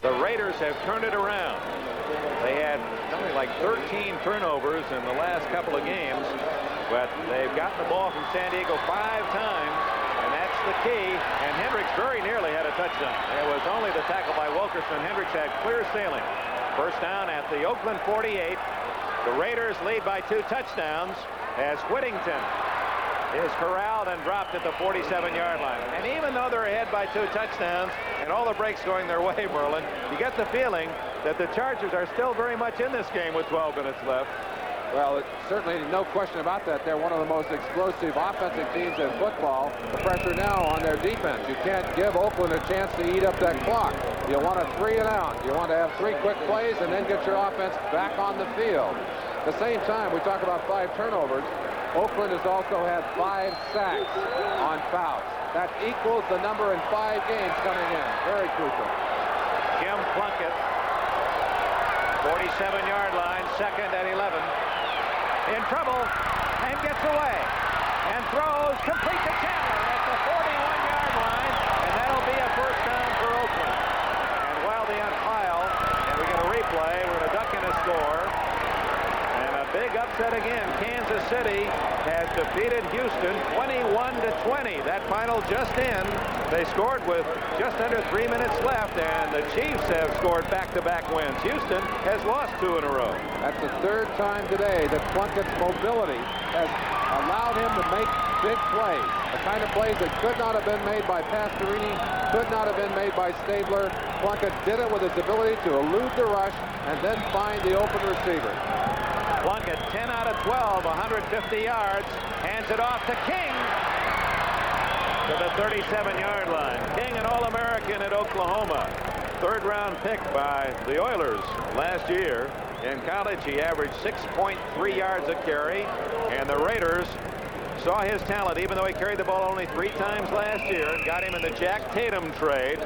The Raiders have turned it around. They had something like 13 turnovers in the last couple of games. But they've gotten the ball from San Diego 5 times, and that's the key. And Hendricks very nearly had a touchdown. It was only the tackle by Wilkerson. Hendricks had clear sailing. First down at the Oakland 48. The Raiders lead by 2 touchdowns as Whittington is corralled and dropped at the 47-yard line. And even though they're ahead by 2 touchdowns and all the breaks going their way, Merlin, you get the feeling that the Chargers are still very much in this game with 12 minutes left. Well, certainly no question about that. They're one of the most explosive offensive teams in football. The pressure now on their defense. You can't give Oakland a chance to eat up that clock. You want a 3 and out. You want to have 3 quick plays and then get your offense back on the field. At the same time, we talk about 5 turnovers. Oakland has also had 5 sacks on fouls. That equals the number in 5 games coming in. Very crucial. Jim Plunkett, 47-yard line, second and 11. In trouble and gets away and throws complete to Chandler at the 41-yard line, and that'll be a first down for Oakland. And while they unpile, and we get a replay, we're going to duck in a score. And a big upset again. Kansas City has defeated Houston 21-20. That final just in. They scored with just under 3 minutes left, and the Chiefs have scored back-to-back wins. Houston has lost 2 in a row. That's the 3rd time today that Plunkett's mobility has allowed him to make big plays. The kind of plays that could not have been made by Pastorini, could not have been made by Stabler. Plunkett did it with his ability to elude the rush and then find the open receiver. Plunkett, 10 out of 12, 150 yards, hands it off to King to the 37-yard line. King, an All-American at Oklahoma. 3rd-round pick by the Oilers last year. In college, he averaged 6.3 yards a carry, and the Raiders saw his talent, even though he carried the ball only 3 times last year, got him in the Jack Tatum trade,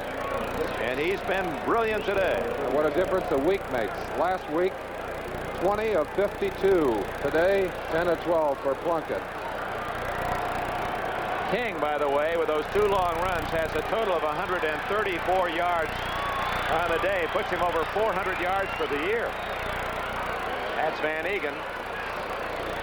and he's been brilliant today. What a difference a week makes. Last week, 20 of 52. Today, 10 of 12 for Plunkett. King, by the way, with those 2 long runs, has a total of 134 yards on the day. Puts him over 400 yards for the year. That's Van Egan.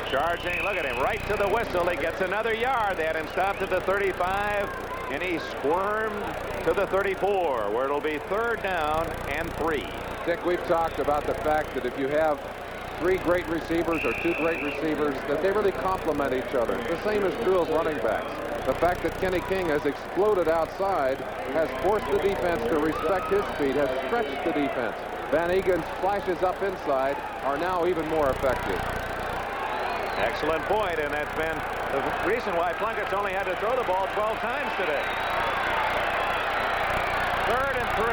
Charging, look at him, right to the whistle. He gets another yard. They had him stopped at the 35, and he squirmed to the 34, where it'll be 3rd down and 3. Dick, we've talked about the fact that if you have 3 great receivers or 2 great receivers, that they really complement each other. The same is true of running backs. The fact that Kenny King has exploded outside has forced the defense to respect his speed, has stretched the defense. Van Egen's flashes up inside are now even more effective. Excellent point, and that's been the reason why Plunkett's only had to throw the ball 12 times today. 3rd and 3.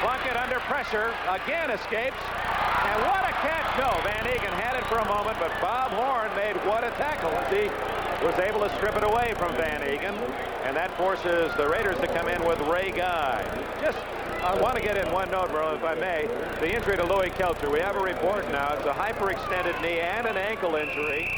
Plunkett under pressure, again escapes, and what a catch. No, Van Egan had it for a moment, but Bob Horn made what a tackle as he was able to strip it away from Van Egan, and that forces the Raiders to come in with Ray Guy. I want to get in one note, Merlin, if I may. The injury to Louis Kelcher. We have a report now. It's a hyperextended knee and an ankle injury.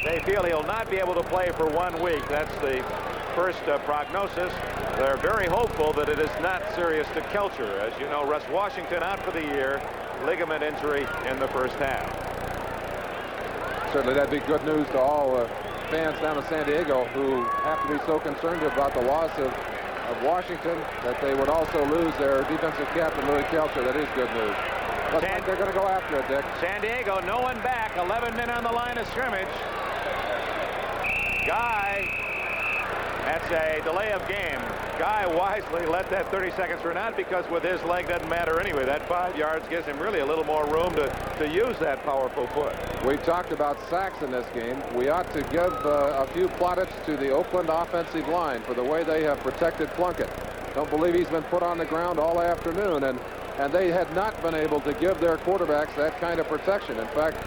They feel he'll not be able to play for 1 week. That's the first prognosis. They're very hopeful that it is not serious to Kelcher. As you know, Russ Washington out for the year, ligament injury in the first half. Certainly that'd be good news to all fans down in San Diego who have to be so concerned about the loss of Washington that they would also lose their defensive captain, Louis Kelcher. That is good news. Looks like they're going to go after it, Dick. San Diego, no one back, 11 men on the line of scrimmage. Guy, that's a delay of game. Guy wisely let that 30 seconds run out because with his leg doesn't matter anyway. That 5 yards gives him really a little more room to use that powerful foot. We've talked about sacks in this game. We ought to give a few plaudits to the Oakland offensive line for the way they have protected Plunkett. Don't believe he's been put on the ground all afternoon, and they had not been able to give their quarterbacks that kind of protection. In fact,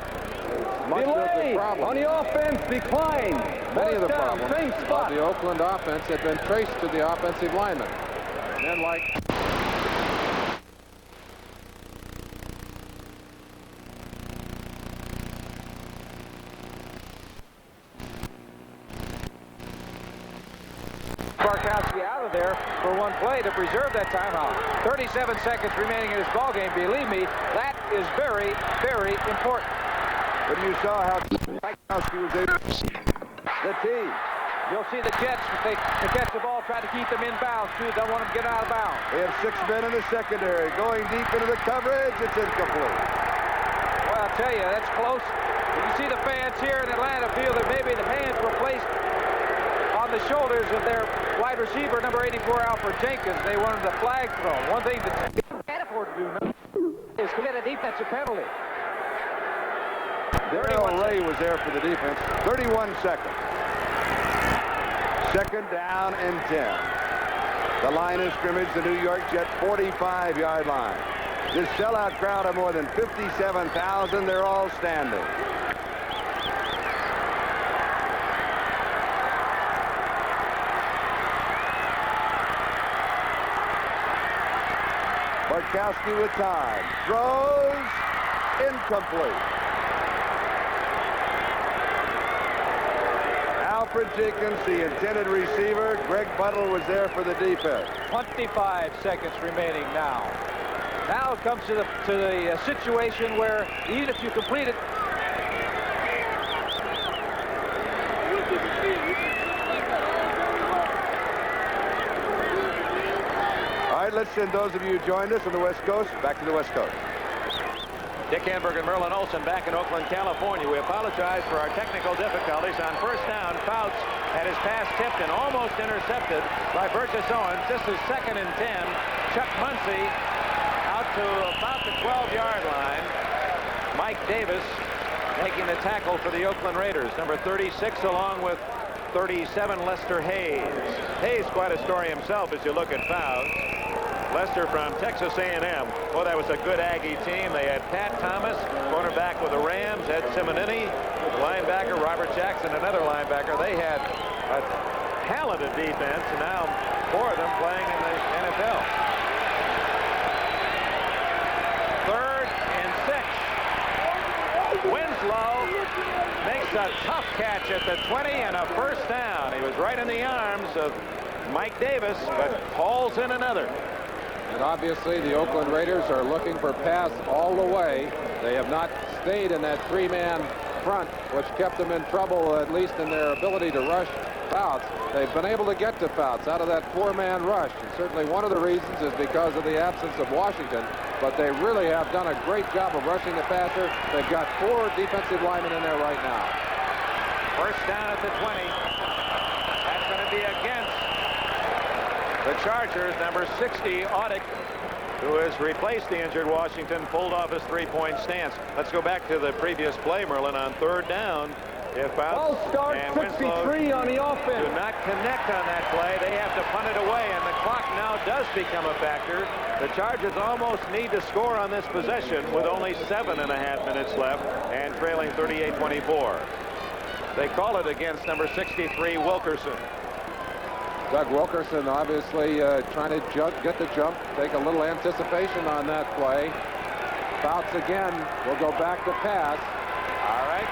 much of the problem on the offense decline. Many of the down, problems same of spot. the Oakland offense have been traced to the offensive linemen. Men like Barkowski out of there for one play to preserve that timeout. 37 seconds remaining in this ball game. Believe me, that is very, very important. But you saw how Barkowski was able the team. You'll see the Jets, they catch the ball, try to keep them inbounds, too. Don't want them to get out of bounds. They have 6 men in the secondary. Going deep into the coverage. It's incomplete. Well, I'll tell you, that's close. You see the fans here in Atlanta feel that maybe the hands were placed on the shoulders of their wide receiver, number 84, Alfred Jenkins. They wanted the flag thrown. One thing that they can't afford to do now is commit a defensive penalty. Darrell Ray was there for the defense. 31 seconds. Second down and 10. The line of scrimmage, the New York Jets 45-yard line. This sellout crowd of more than 57,000, they're all standing. Barkowski with time. Throws incomplete. Alfred Jenkins, the intended receiver. Greg Buttle was there for the defense. 25 seconds remaining now. Now it comes to the situation where even if you complete it, all right, let's send those of you who joined us on the West Coast back to the West Coast. Dick Enberg and Merlin Olsen back in Oakland, California. We apologize for our technical difficulties. On first down, Fouts had his pass tipped and almost intercepted by Burgess Owens. This is 2nd and 10. Chuck Muncy out to about the 12-yard line. Mike Davis making the tackle for the Oakland Raiders. Number 36 along with 37, Lester Hayes. Hayes quite a story himself as you look at Fouts. Lester from Texas A&M. Well, that was a good Aggie team. They had Pat Thomas, cornerback with the Rams, Ed Simonini, linebacker, Robert Jackson, another linebacker. They had a talented defense, and now 4 of them playing in the NFL. 3rd and 6. Winslow makes a tough catch at the 20 and a first down. He was right in the arms of Mike Davis, but hauls in another. And obviously the Oakland Raiders are looking for pass all the way. They have not stayed in that 3-man front, which kept them in trouble, at least in their ability to rush Fouts. They've been able to get to Fouts out of that 4-man rush. And certainly one of the reasons is because of the absence of Washington. But they really have done a great job of rushing the passer. They've got 4 defensive linemen in there right now. First down at the 20. That's going to be against the Chargers. Number 60, Audick, who has replaced the injured Washington, pulled off his 3-point stance. Let's go back to the previous play, Merlin, on 3rd down. If Ball start, and 63 on the offense. do not connect on that play, they have to punt it away, and the clock now does become a factor. The Chargers almost need to score on this possession with only 7.5 minutes left and trailing 38-24. They call it against number 63, Wilkerson. Doug Wilkerson obviously trying to get the jump, take a little anticipation on that play. Fouts again will go back to pass. All right.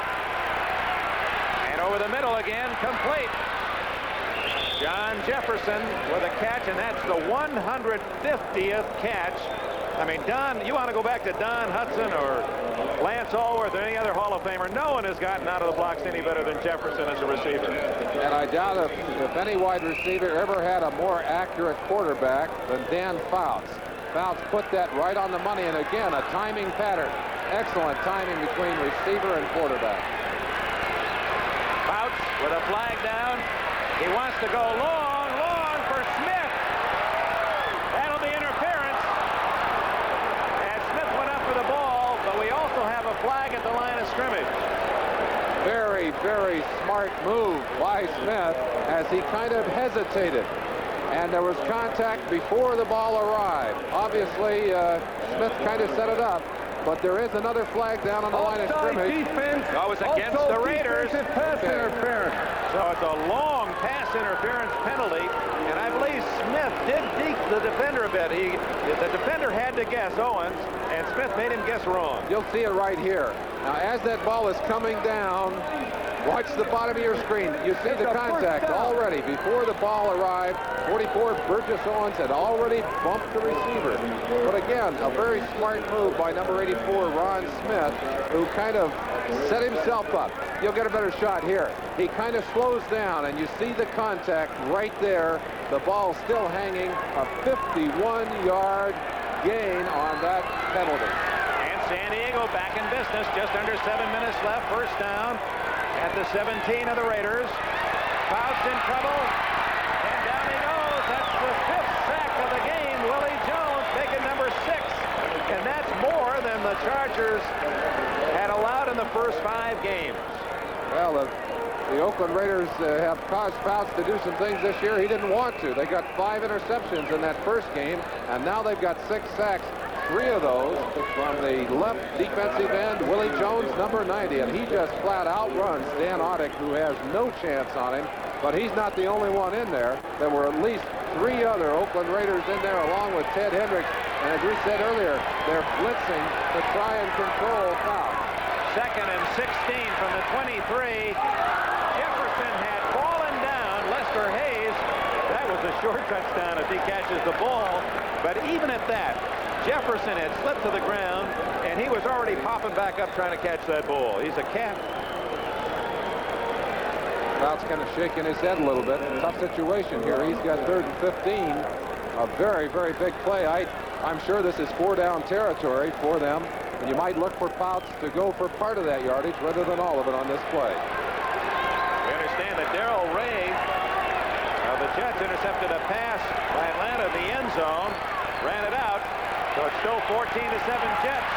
And over the middle again, complete. John Jefferson with a catch, and that's the 150th catch. I mean, Don, you want to go back to Don Hudson or Lance Allworth or any other Hall of Famer, no one has gotten out of the blocks any better than Jefferson as a receiver. And I doubt if any wide receiver ever had a more accurate quarterback than Dan Fouts. Fouts put that right on the money, and again, a timing pattern. Excellent timing between receiver and quarterback. Fouts with a flag down. He wants to go long for Smith. That'll be interference. And Smith went up for the ball, but we also have a flag at the line of scrimmage. Very, very smart move by Smith as he kind of hesitated. And there was contact before the ball arrived. Obviously, Smith kind of set it up, but there is another flag down on the line of scrimmage. Defense. That was against the Raiders. Pass interference. So it's a long pass interference penalty, and I believe Smith did deke the defender a bit. The defender had to guess Owens, and Smith made him guess wrong. You'll see it right here. Now, as that ball is coming down, Watch the bottom of your screen. You see the contact already before the ball arrived. 44 Burgess Owens had already bumped the receiver. But again, a very smart move by number 84, Ron Smith, who kind of set himself up. You'll get a better shot here. He kind of slows down, and you see the contact right there. The ball still hanging. A 51-yard gain on that penalty. And San Diego back in business. Just under 7 minutes left. First down at the 17 of the Raiders. Fouts in trouble. And down he goes. That's the 5th sack of the game. Willie Jones taking number 6. And that's more than the Chargers had allowed in the first 5 games. Well, the Oakland Raiders have caused Fouts to do some things this year he didn't want to. They got 5 interceptions in that first game, and now they've got 6 sacks. 3 of those from the left defensive end, Willie Jones, number 90, and he just flat outruns Dan Audick, who has no chance on him. But he's not the only one in there. There were at least 3 other Oakland Raiders in there, along with Ted Hendricks. And as we said earlier, they're blitzing to try and control Fouts. 2nd and 16 from the 23. Jefferson had fallen down. Lester Hayes, that was a short touchdown if he catches the ball. But even at that, Jefferson had slipped to the ground, and he was already popping back up trying to catch that ball. He's a cat. Fouts kind of shaking his head a little bit. Tough situation here. He's got 3rd and 15. A very, very big play. I'm sure this is 4-down territory for them. And you might look for Fouts to go for part of that yardage rather than all of it on this play. We understand that Darrell Ray of the Jets intercepted a pass by Atlanta in the end zone. Ran it out. So it's still 14-7 Jets.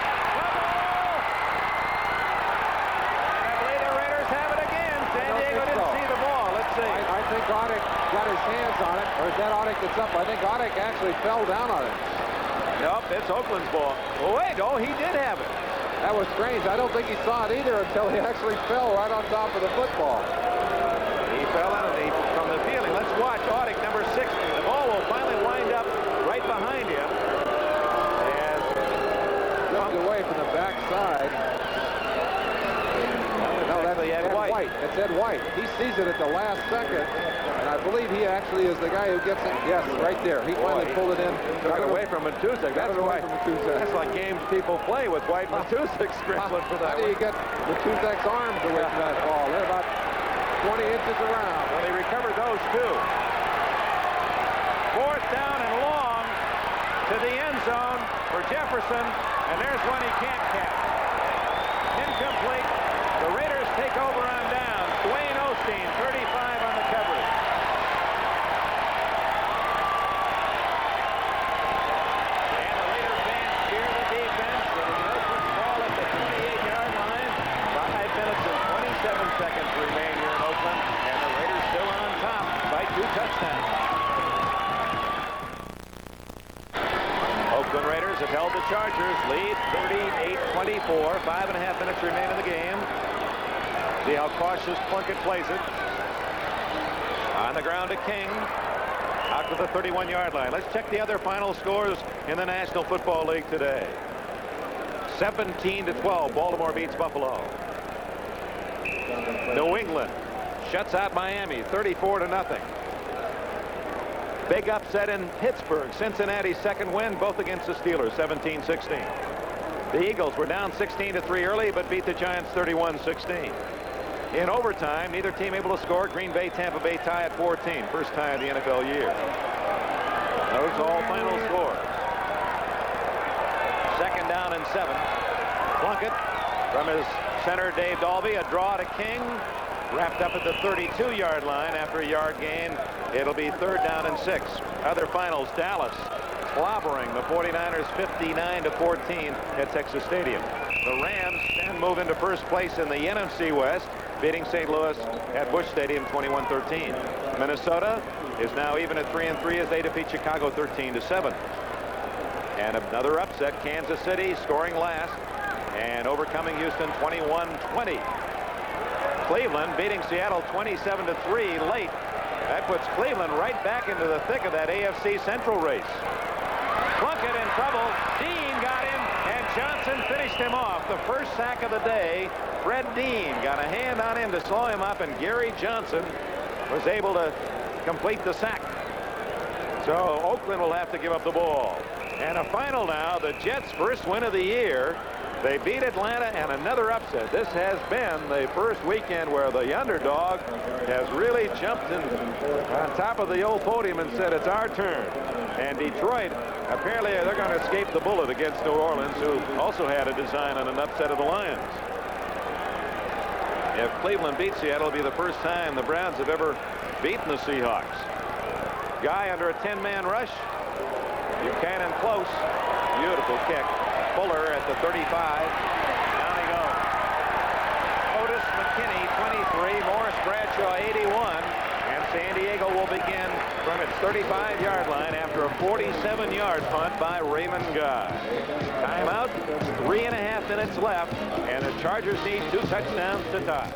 And I believe the Raiders have it again. San Diego didn't see the ball. Let's see. I think Audick got his hands on it. Or is that Audick that's up? I think Audick actually fell down on it. Nope, it's Oakland's ball. Oh, wait. Oh, he did have it. That was strange. I don't think he saw it either until he actually fell right on top of the football. He fell out from the feeling. Let's watch Audick, number 6. The ball will finally wind up right behind him. Jumped away from the backside. No, that's Ed White. It's Ed White. He sees it at the last second, and I believe he actually is the guy who gets it. Yes, right there. He finally pulled it in. Took it away from Matusek. Got it away from Matusek. That's like games people play with White and Matusek scrambling for that. How do you get Matusek's arms away from that ball? They're about 20 inches around. Well, he recovered those too. 4th down and long to the end zone for Jefferson, and there's one he can't catch. Incomplete. The Raiders take over on down. Dwayne Osteen, 35 on the coverage. And the Raider fans cheer the defense. And the Oakland ball at the 28-yard line. 5 minutes and 27 seconds remain here in Oakland, and the Raiders still on top by 2 touchdowns. Oakland Raiders have held the Chargers, lead 38-24. 5.5 minutes remain in the game. See how cautious Plunkett plays it. On the ground to King. Out to the 31-yard line. Let's check the other final scores in the National Football League today. 17-12. Baltimore beats Buffalo. New England shuts out Miami 34-0. Big upset in Pittsburgh. Cincinnati's 2nd win, both against the Steelers, 17-16. The Eagles were down 16-3 early, but beat the Giants 31-16. In overtime, neither team able to score. Green Bay, Tampa Bay tie at 14. First tie of the NFL year. Those all final scores. 2nd down and 7. Plunkett from his center, Dave Dalby. A draw to King. Wrapped up at the 32-yard line after a yard gain. It'll be 3rd down and 6. Other finals, Dallas clobbering the 49ers 59-14 at Texas Stadium. The Rams then move into first place in the NFC West, beating St. Louis at Busch Stadium 21-13. Minnesota is now even at 3-3 as they defeat Chicago 13-7. And another upset, Kansas City scoring last and overcoming Houston 21-20. Cleveland beating Seattle 27-3 late. That puts Cleveland right back into the thick of that AFC Central race. Plunkett in trouble. Dean got him, and Johnson finished him off. The first sack of the day Fred Dean got a hand on him to slow him up, and Gary Johnson was able to complete the sack. So Oakland will have to give up the ball. And a final now, the Jets' first win of the year. They beat Atlanta, and another upset. This has been the first weekend where the underdog has really jumped on top of the old podium and said, it's our turn. And Detroit, apparently they're going to escape the bullet against New Orleans, who also had a design on an upset of the Lions. If Cleveland beats Seattle, it'll be the first time the Browns have ever beaten the Seahawks. Guy under a 10-man rush. Buchanan close. Beautiful kick. Fuller at the 35. Down he goes. Otis McKinney, 23. Morris Bradshaw, 81. And San Diego will begin from its 35-yard line after a 47-yard punt by Raymond Guy. Timeout. 3.5 minutes left. And the Chargers need 2 touchdowns to tie.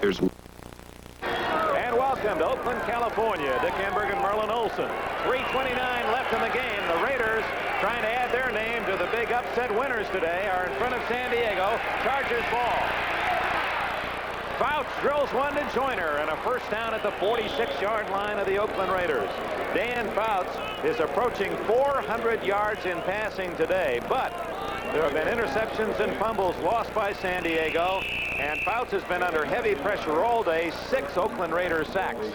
And welcome to Oakland, California. Dick Enberg and Merlin Olsen. 3:29 left in the game. The Raiders, trying to add their name to the big upset winners today, are in front of San Diego. Chargers ball. Fouts drills one to Joyner, and a first down at the 46-yard line of the Oakland Raiders. Dan Fouts is approaching 400 yards in passing today, but there have been interceptions and fumbles lost by San Diego, and Fouts has been under heavy pressure all day. 6 Oakland Raiders sacks,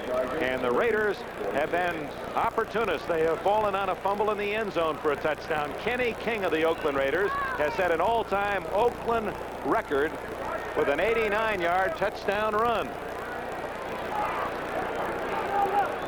and the Raiders have been opportunists. They have fallen on a fumble in the end zone for a touchdown. Kenny King of the Oakland Raiders has set an all-time Oakland record with an 89-yard touchdown run.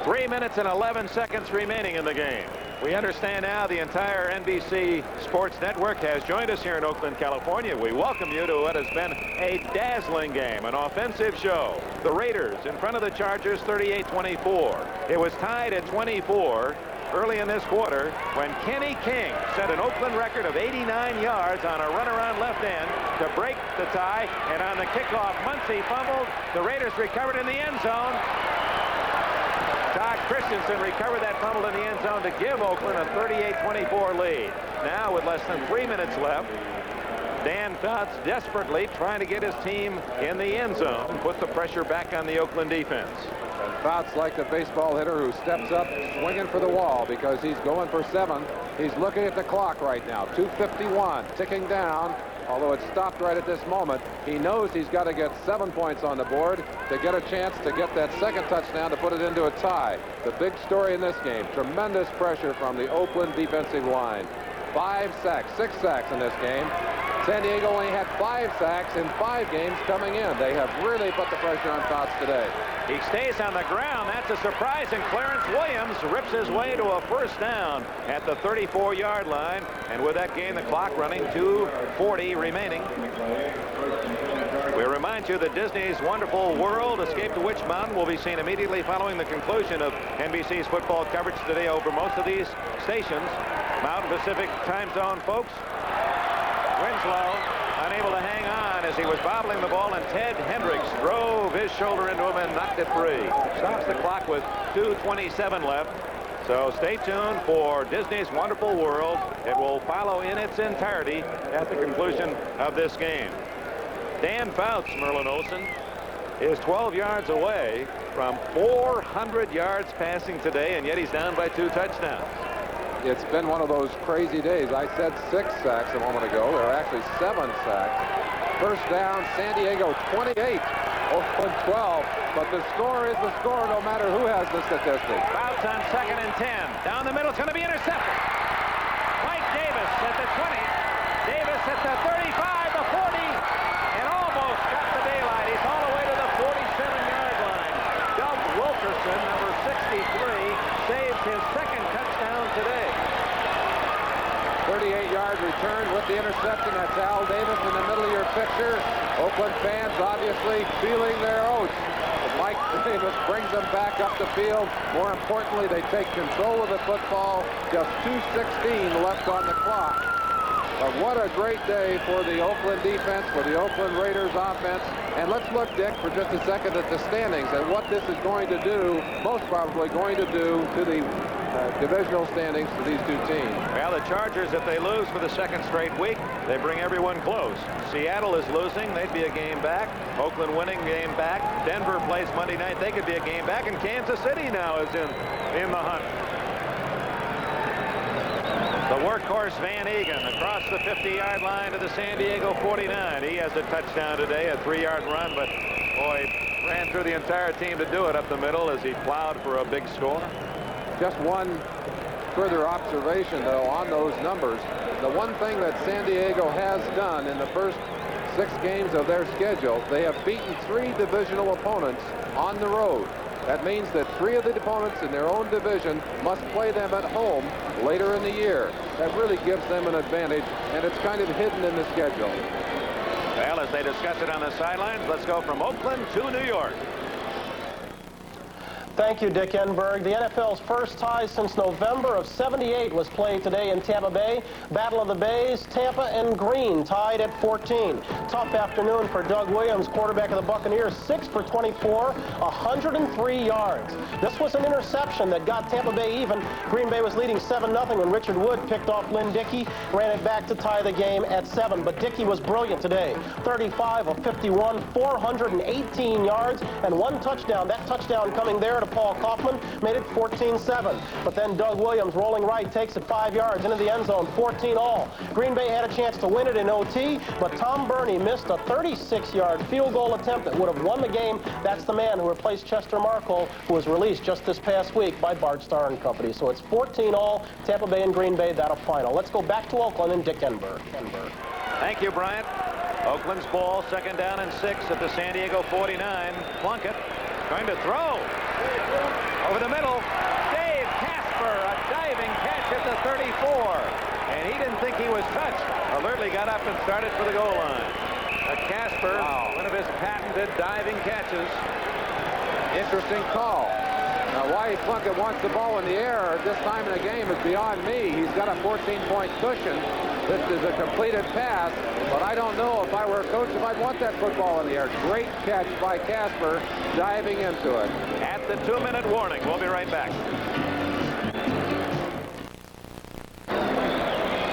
3 minutes and 11 seconds remaining in the game. We understand now the entire NBC Sports Network has joined us here in Oakland, California. We welcome you to what has been a dazzling game, an offensive show. The Raiders in front of the Chargers, 38-24. It was tied at 24 early in this quarter when Kenny King set an Oakland record of 89 yards on a run around left end to break the tie, and on the kickoff, Muncy fumbled. The Raiders recovered in the end zone. Todd Christensen recovered that fumble in the end zone to give Oakland a 38-24 lead. Now with less than 3 minutes left, Dan Fouts desperately trying to get his team in the end zone and put the pressure back on the Oakland defense. And Fouts, like the baseball hitter who steps up swinging for the wall because he's going for 7. He's looking at the clock right now. 2:51 ticking down. Although it stopped right at this moment, he knows he's got to get 7 points on the board to get a chance to get that second touchdown to put it into a tie. The big story in this game, tremendous pressure from the Oakland defensive line. 5 sacks, 6 sacks in this game. San Diego only had 5 sacks in 5 games coming in. They have really put the pressure on Fouts today. He stays on the ground. That's a surprise, and Clarence Williams rips his way to a first down at the 34-yard line. And with that game, the clock running, 2:40 remaining. We remind you that Disney's Wonderful World, Escape to Witch Mountain, will be seen immediately following the conclusion of NBC's football coverage today over most of these stations. Mountain Pacific time zone, folks. Winslow unable to hang on as he was bobbling the ball, and Ted Hendricks drove his shoulder into him and knocked it free. Stops the clock with 2:27 left. So stay tuned for Disney's Wonderful World. It will follow in its entirety at the conclusion of this game. Dan Fouts, Merlin Olsen, is 12 yards away from 400 yards passing today, and yet he's down by 2 touchdowns. It's been one of those crazy days. I said 6 sacks a moment ago. There are actually 7 sacks. First down, San Diego 28, Oakland 12. But the score is the score no matter who has the statistics. Fouts on 2nd and 10. Down the middle, it's going to be intercepted. Mike Davis at the 20. Davis at the 35, the 40, and almost got the daylight. He's all the way to the 47-yard line. Doug Wilkerson, number 63, saves his 2nd touchdown today. 38-yard return with the interception. That's Al Davis in the middle of your picture. Oakland fans obviously feeling their oats. Mike Davis brings them back up the field. More importantly, they take control of the football. Just 2:16 left on the clock. But what a great day for the Oakland defense, for the Oakland Raiders offense. And let's look, Dick, for just a second at the standings and what this is going to do, most probably going to do to the divisional standings for these two teams. Well, the Chargers, if they lose for the second straight week, they bring everyone close. Seattle is losing. They'd be a game back. Oakland winning, game back. Denver plays Monday night. They could be a game back. And Kansas City now is in the hunt. The workhorse Van Egan across the 50-yard line to the San Diego 49. He has a touchdown today, a 3-yard run, but boy, ran through the entire team to do it up the middle as he plowed for a big score. Just one further observation, though, on those numbers. The one thing that San Diego has done in the first 6 games of their schedule, they have beaten 3 divisional opponents on the road. That means that 3 of the opponents in their own division must play them at home later in the year. That really gives them an advantage, and it's kind of hidden in the schedule. Well, as they discuss it on the sidelines, let's go from Oakland to New York. Thank you, Dick Enberg. The NFL's first tie since November of '78 was played today in Tampa Bay. Battle of the Bays, Tampa and Green tied at 14. Tough afternoon for Doug Williams, quarterback of the Buccaneers, 6 for 24, 103 yards. This was an interception that got Tampa Bay even. Green Bay was leading 7-0 when Richard Wood picked off Lynn Dickey, ran it back to tie the game at 7. But Dickey was brilliant today. 35 of 51, 418 yards, and 1 touchdown. That touchdown coming there to Paul Kaufman made it 14-7. But then Doug Williams, rolling right, takes it 5 yards into the end zone, 14-all. Green Bay had a chance to win it in OT, but Tom Burney missed a 36-yard field goal attempt that would have won the game. That's the man who replaced Chester Markle, who was released just this past week by Bart Starr and Company. So it's 14-all, Tampa Bay and Green Bay, that'll final. Let's go back to Oakland and Dick Enberg. Thank you, Bryant. Oakland's ball, 2nd down and 6 at the San Diego 49. Plunkett going to throw. Over the middle, Dave Casper, a diving catch at the 34. And he didn't think he was touched. Alertly got up and started for the goal line. Casper, one of his patented diving catches. Interesting call. Now, why Plunkett wants the ball in the air at this time in the game is beyond me. He's got a 14-point cushion. This is a completed pass, but I don't know if I were a coach if I'd want that football in the air. Great catch by Casper, diving into it. At the 2-minute warning, we'll be right back.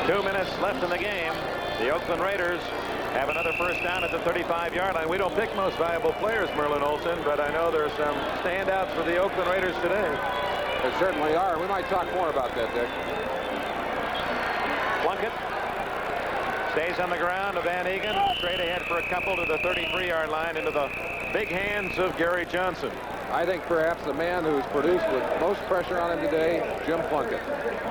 2 minutes left in the game. The Oakland Raiders have another first down at the 35-yard line. We don't pick most valuable players, Merlin Olsen, but I know there are some standouts for the Oakland Raiders today. There certainly are. We might talk more about that, Dick. Plunkett stays on the ground to Van Egan. Straight ahead for a couple to the 33-yard line into the big hands of Gary Johnson. I think perhaps the man who's produced with most pressure on him today, Jim Plunkett.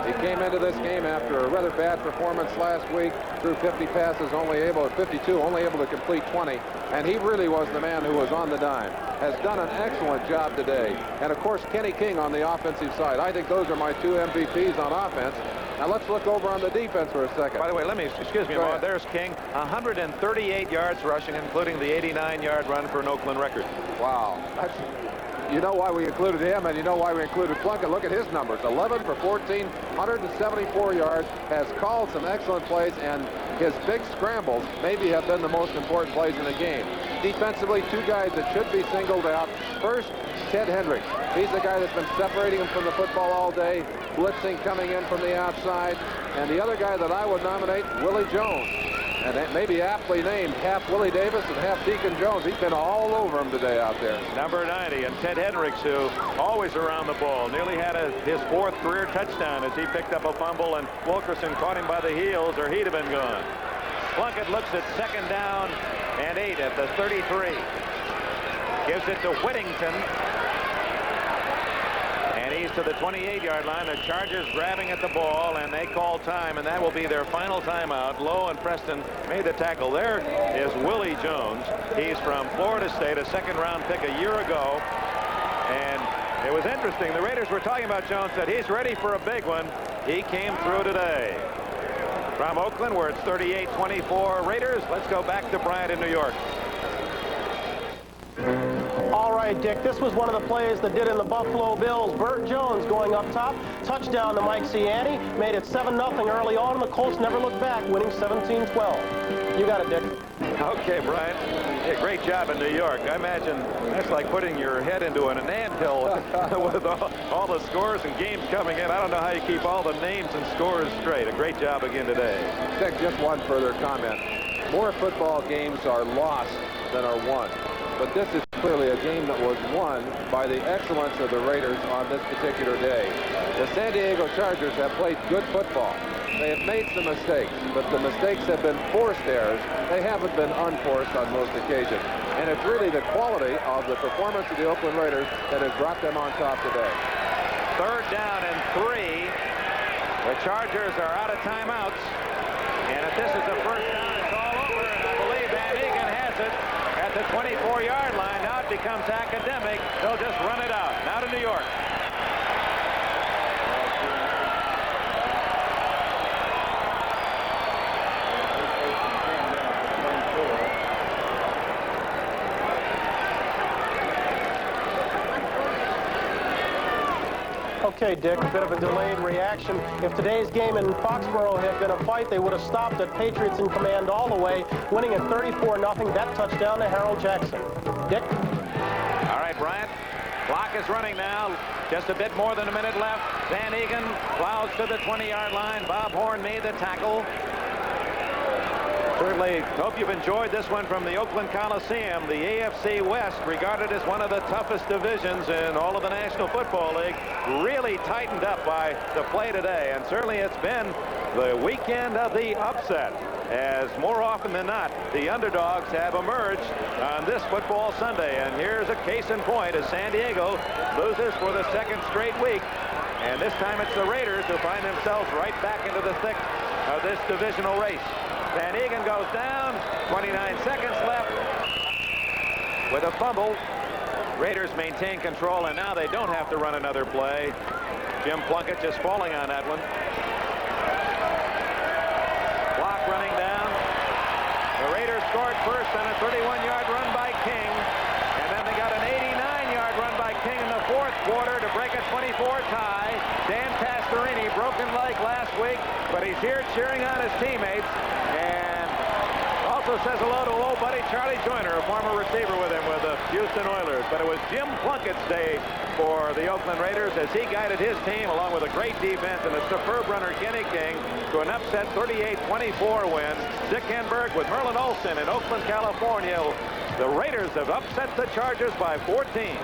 He came into this game after a rather bad performance last week, threw 50 passes, 52, only able to complete 20, and he really was the man who was on the dime. Has done an excellent job today. And of course, Kenny King on the offensive side. I think those are my 2 MVPs on offense. Now let's look over on the defense for a second. By the way, excuse me, there's King, 138 yards rushing, including the 89-yard run for an Oakland record. Wow. You know why we included him, and you know why we included Plunkett. Look at his numbers. 11 for 14, 174 yards, has called some excellent plays, and his big scrambles maybe have been the most important plays in the game. Defensively, 2 guys that should be singled out. First, Ted Hendricks. He's the guy that's been separating him from the football all day, blitzing coming in from the outside. And the other guy that I would nominate, Willie Jones. And that may be aptly named half Willie Davis and half Deacon Jones. He's been all over him today out there. Number 90, and Ted Hendricks, who always around the ball, nearly had his 4th career touchdown as he picked up a fumble, and Wilkerson caught him by the heels, or he'd have been gone. Plunkett looks at 2nd down and 8 at the 33. Gives it to Whittington. And he's to the 28-yard line. The Chargers grabbing at the ball, and they call time, and that will be their final timeout. Lowe and Preston made the tackle. There is Willie Jones. He's from Florida State, a 2nd-round pick a year ago. And it was interesting. The Raiders were talking about Jones, said he's ready for a big one. He came through today. From Oakland, where it's 38-24 Raiders, let's go back to Bryant in New York. All right, right, Dick. This was one of the plays that did in the Buffalo Bills. Burt Jones going up top. Touchdown to Mike Ciani. Made it 7-0 early on, and the Colts never looked back, winning 17-12. You got it, Dick. Okay, Brian. Yeah, great job in New York. I imagine that's like putting your head into an anthill with all the scores and games coming in. I don't know how you keep all the names and scores straight. A great job again today. Dick, just one further comment. More football games are lost than are won. But this is clearly a game that was won by the excellence of the Raiders on this particular day. The San Diego Chargers have played good football. They have made some mistakes, but the mistakes have been forced errors. They haven't been unforced on most occasions. And it's really the quality of the performance of the Oakland Raiders that has brought them on top today. 3rd down and 3. The Chargers are out of timeouts. And if this is the 1st down, it's all over. And I believe Van Egan has it at the 24-yard line. Now it becomes academic. They'll just run it out. Now to New York. Okay, Dick, a bit of a delayed reaction. If today's game in Foxborough had been a fight, they would have stopped at Patriots in command all the way, winning at 34-0. That touchdown to Harold Jackson. Dick? All right, Bryant. Clock is running now. Just a bit more than a minute left. Van Egan plows to the 20-yard line. Bob Horn made the tackle. Certainly hope you've enjoyed this one from the Oakland Coliseum. The AFC West, regarded as one of the toughest divisions in all of the National Football League, really tightened up by the play today. And certainly it's been the weekend of the upset, as more often than not, the underdogs have emerged on this football Sunday. And here's a case in point as San Diego loses for the 2nd straight week. And this time it's the Raiders who find themselves right back into the thick of this divisional race. Van Egan goes down, 29 seconds left with a fumble. Raiders maintain control, and now they don't have to run another play. Jim Plunkett just falling on that one. Clock running down. The Raiders scored first on a 31-yard run by King, and then they got an 89-yard run by King in the 4th quarter to break a 24 tie. Dan Pastorini, broken leg last week, but he's here cheering on his teammates. Also says hello to old buddy Charlie Joyner, a former receiver with him with the Houston Oilers. But it was Jim Plunkett's day for the Oakland Raiders as he guided his team along with a great defense and a superb runner Kenny King to an upset 38-24 win. Dick Enberg with Merlin Olsen in Oakland, California. The Raiders have upset the Chargers by 14.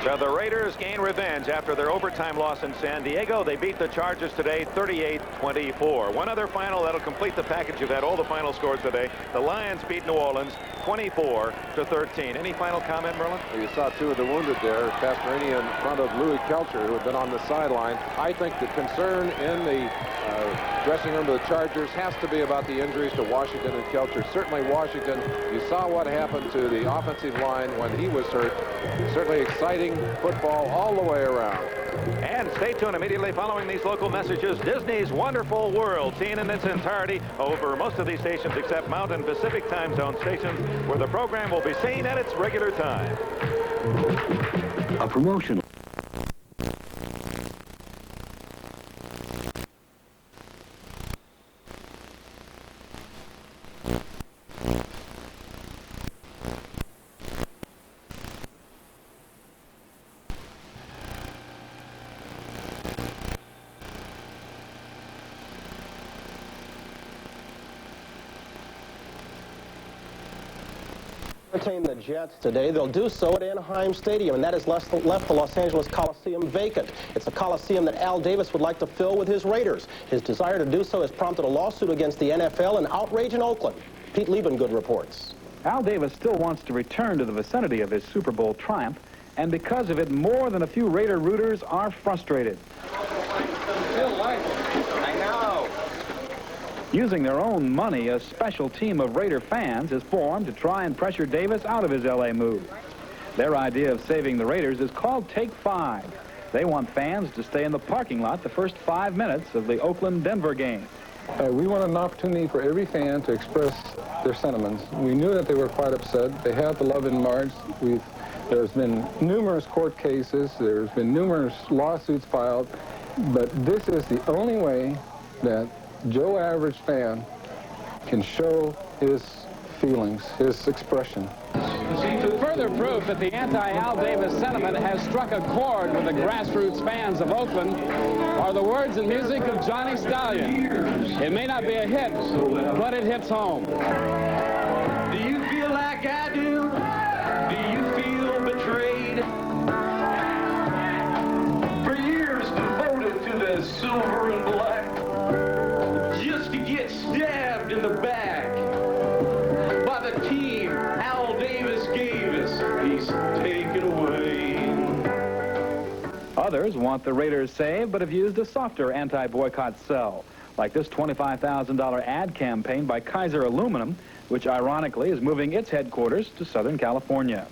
So the Raiders gain revenge after their overtime loss in San Diego. They beat the Chargers today 38-24. One other final that'll complete the package. You've had all the final scores today. The Lions beat New Orleans 24-13. Any final comment, Merlin? You saw 2 of the wounded there. Pastorini in front of Louis Kelcher, who had been on the sideline. I think the concern in the dressing room of the Chargers has to be about the injuries to Washington and Kelcher. Certainly Washington, you saw what happened to the offensive line when he was hurt. Certainly exciting football all the way around. And stay tuned immediately following these local messages. Disney's Wonderful World, seen in its entirety over most of these stations except Mountain Pacific Time Zone stations, where the program will be seen at its regular time. A promotion. Entertain the Jets today. They'll do so at Anaheim Stadium, and that has left the Los Angeles Coliseum vacant. It's a Coliseum that Al Davis would like to fill with his Raiders. His desire to do so has prompted a lawsuit against the NFL and outrage in Oakland. Pete Liebengood reports. Al Davis still wants to return to the vicinity of his Super Bowl triumph, and because of it, more than a few Raider rooters are frustrated. I know. Using their own money, a special team of Raider fans is formed to try and pressure Davis out of his L.A. move. Their idea of saving the Raiders is called Take 5. They want fans to stay in the parking lot the first 5 minutes of the Oakland-Denver game. We want an opportunity for every fan to express their sentiments. We knew that they were quite upset. They have the love in March. There's been numerous court cases. There's been numerous lawsuits filed. But this is the only way that Joe Average fan can show his feelings, his expression. Further proof that the anti-Al Davis sentiment has struck a chord with the grassroots fans of Oakland are the words and music of Johnny Stallion. It may not be a hit, but it hits home. Do you feel like I do? Do you feel betrayed? For years devoted to the silver and black, just to get stabbed in the back by the team Al Davis gave us. He's taken away. Others want the Raiders saved, but have used a softer anti-boycott sell, like this $25,000 ad campaign by Kaiser Aluminum, which ironically is moving its headquarters to Southern California.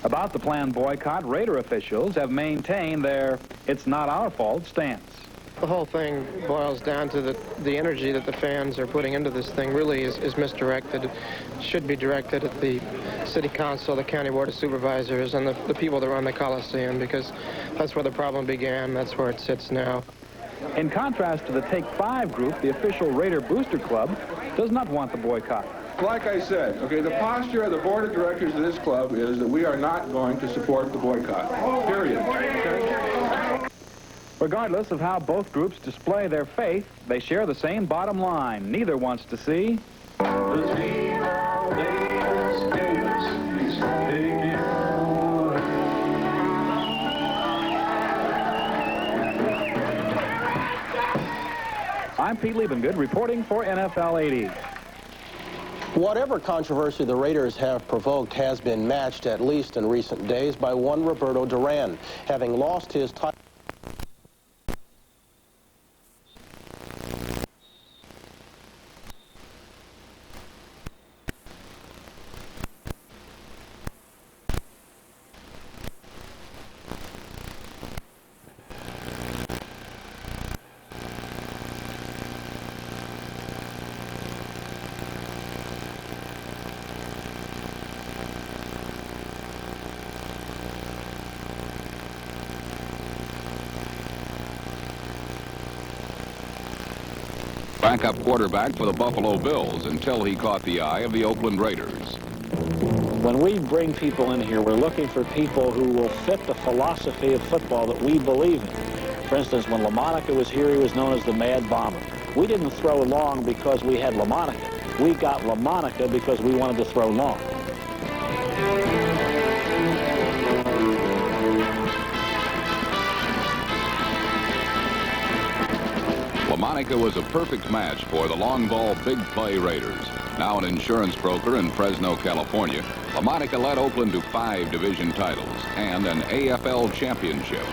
About the planned boycott, Raider officials have maintained their "it's not our fault" stance. The whole thing boils down to the energy that the fans are putting into this thing really is misdirected. It should be directed at the city council, the county board of supervisors, and the people that run the Coliseum, because that's where the problem began. That's where it sits now. In contrast to the Take 5 group, the official Raider Booster Club does not want the boycott. Like I said, okay, the posture of the board of directors of this club is that we are not going to support the boycott. Period. Okay? Regardless of how both groups display their faith, they share the same bottom line. Neither wants to see I'm Pete Liebengood reporting for NFL 80. Whatever controversy the Raiders have provoked has been matched, at least in recent days, by one Roberto Duran, having lost his title. Backup quarterback for the Buffalo Bills until he caught the eye of the Oakland Raiders. When we bring people in here, we're looking for people who will fit the philosophy of football that we believe in. For instance, when LaMonica was here, he was known as the Mad Bomber. We didn't throw long because we had LaMonica. We got LaMonica because we wanted to throw long. LaMonica was a perfect match for the long ball big play Raiders. Now an insurance broker in Fresno, California, LaMonica led Oakland to 5 division titles and an AFL championship.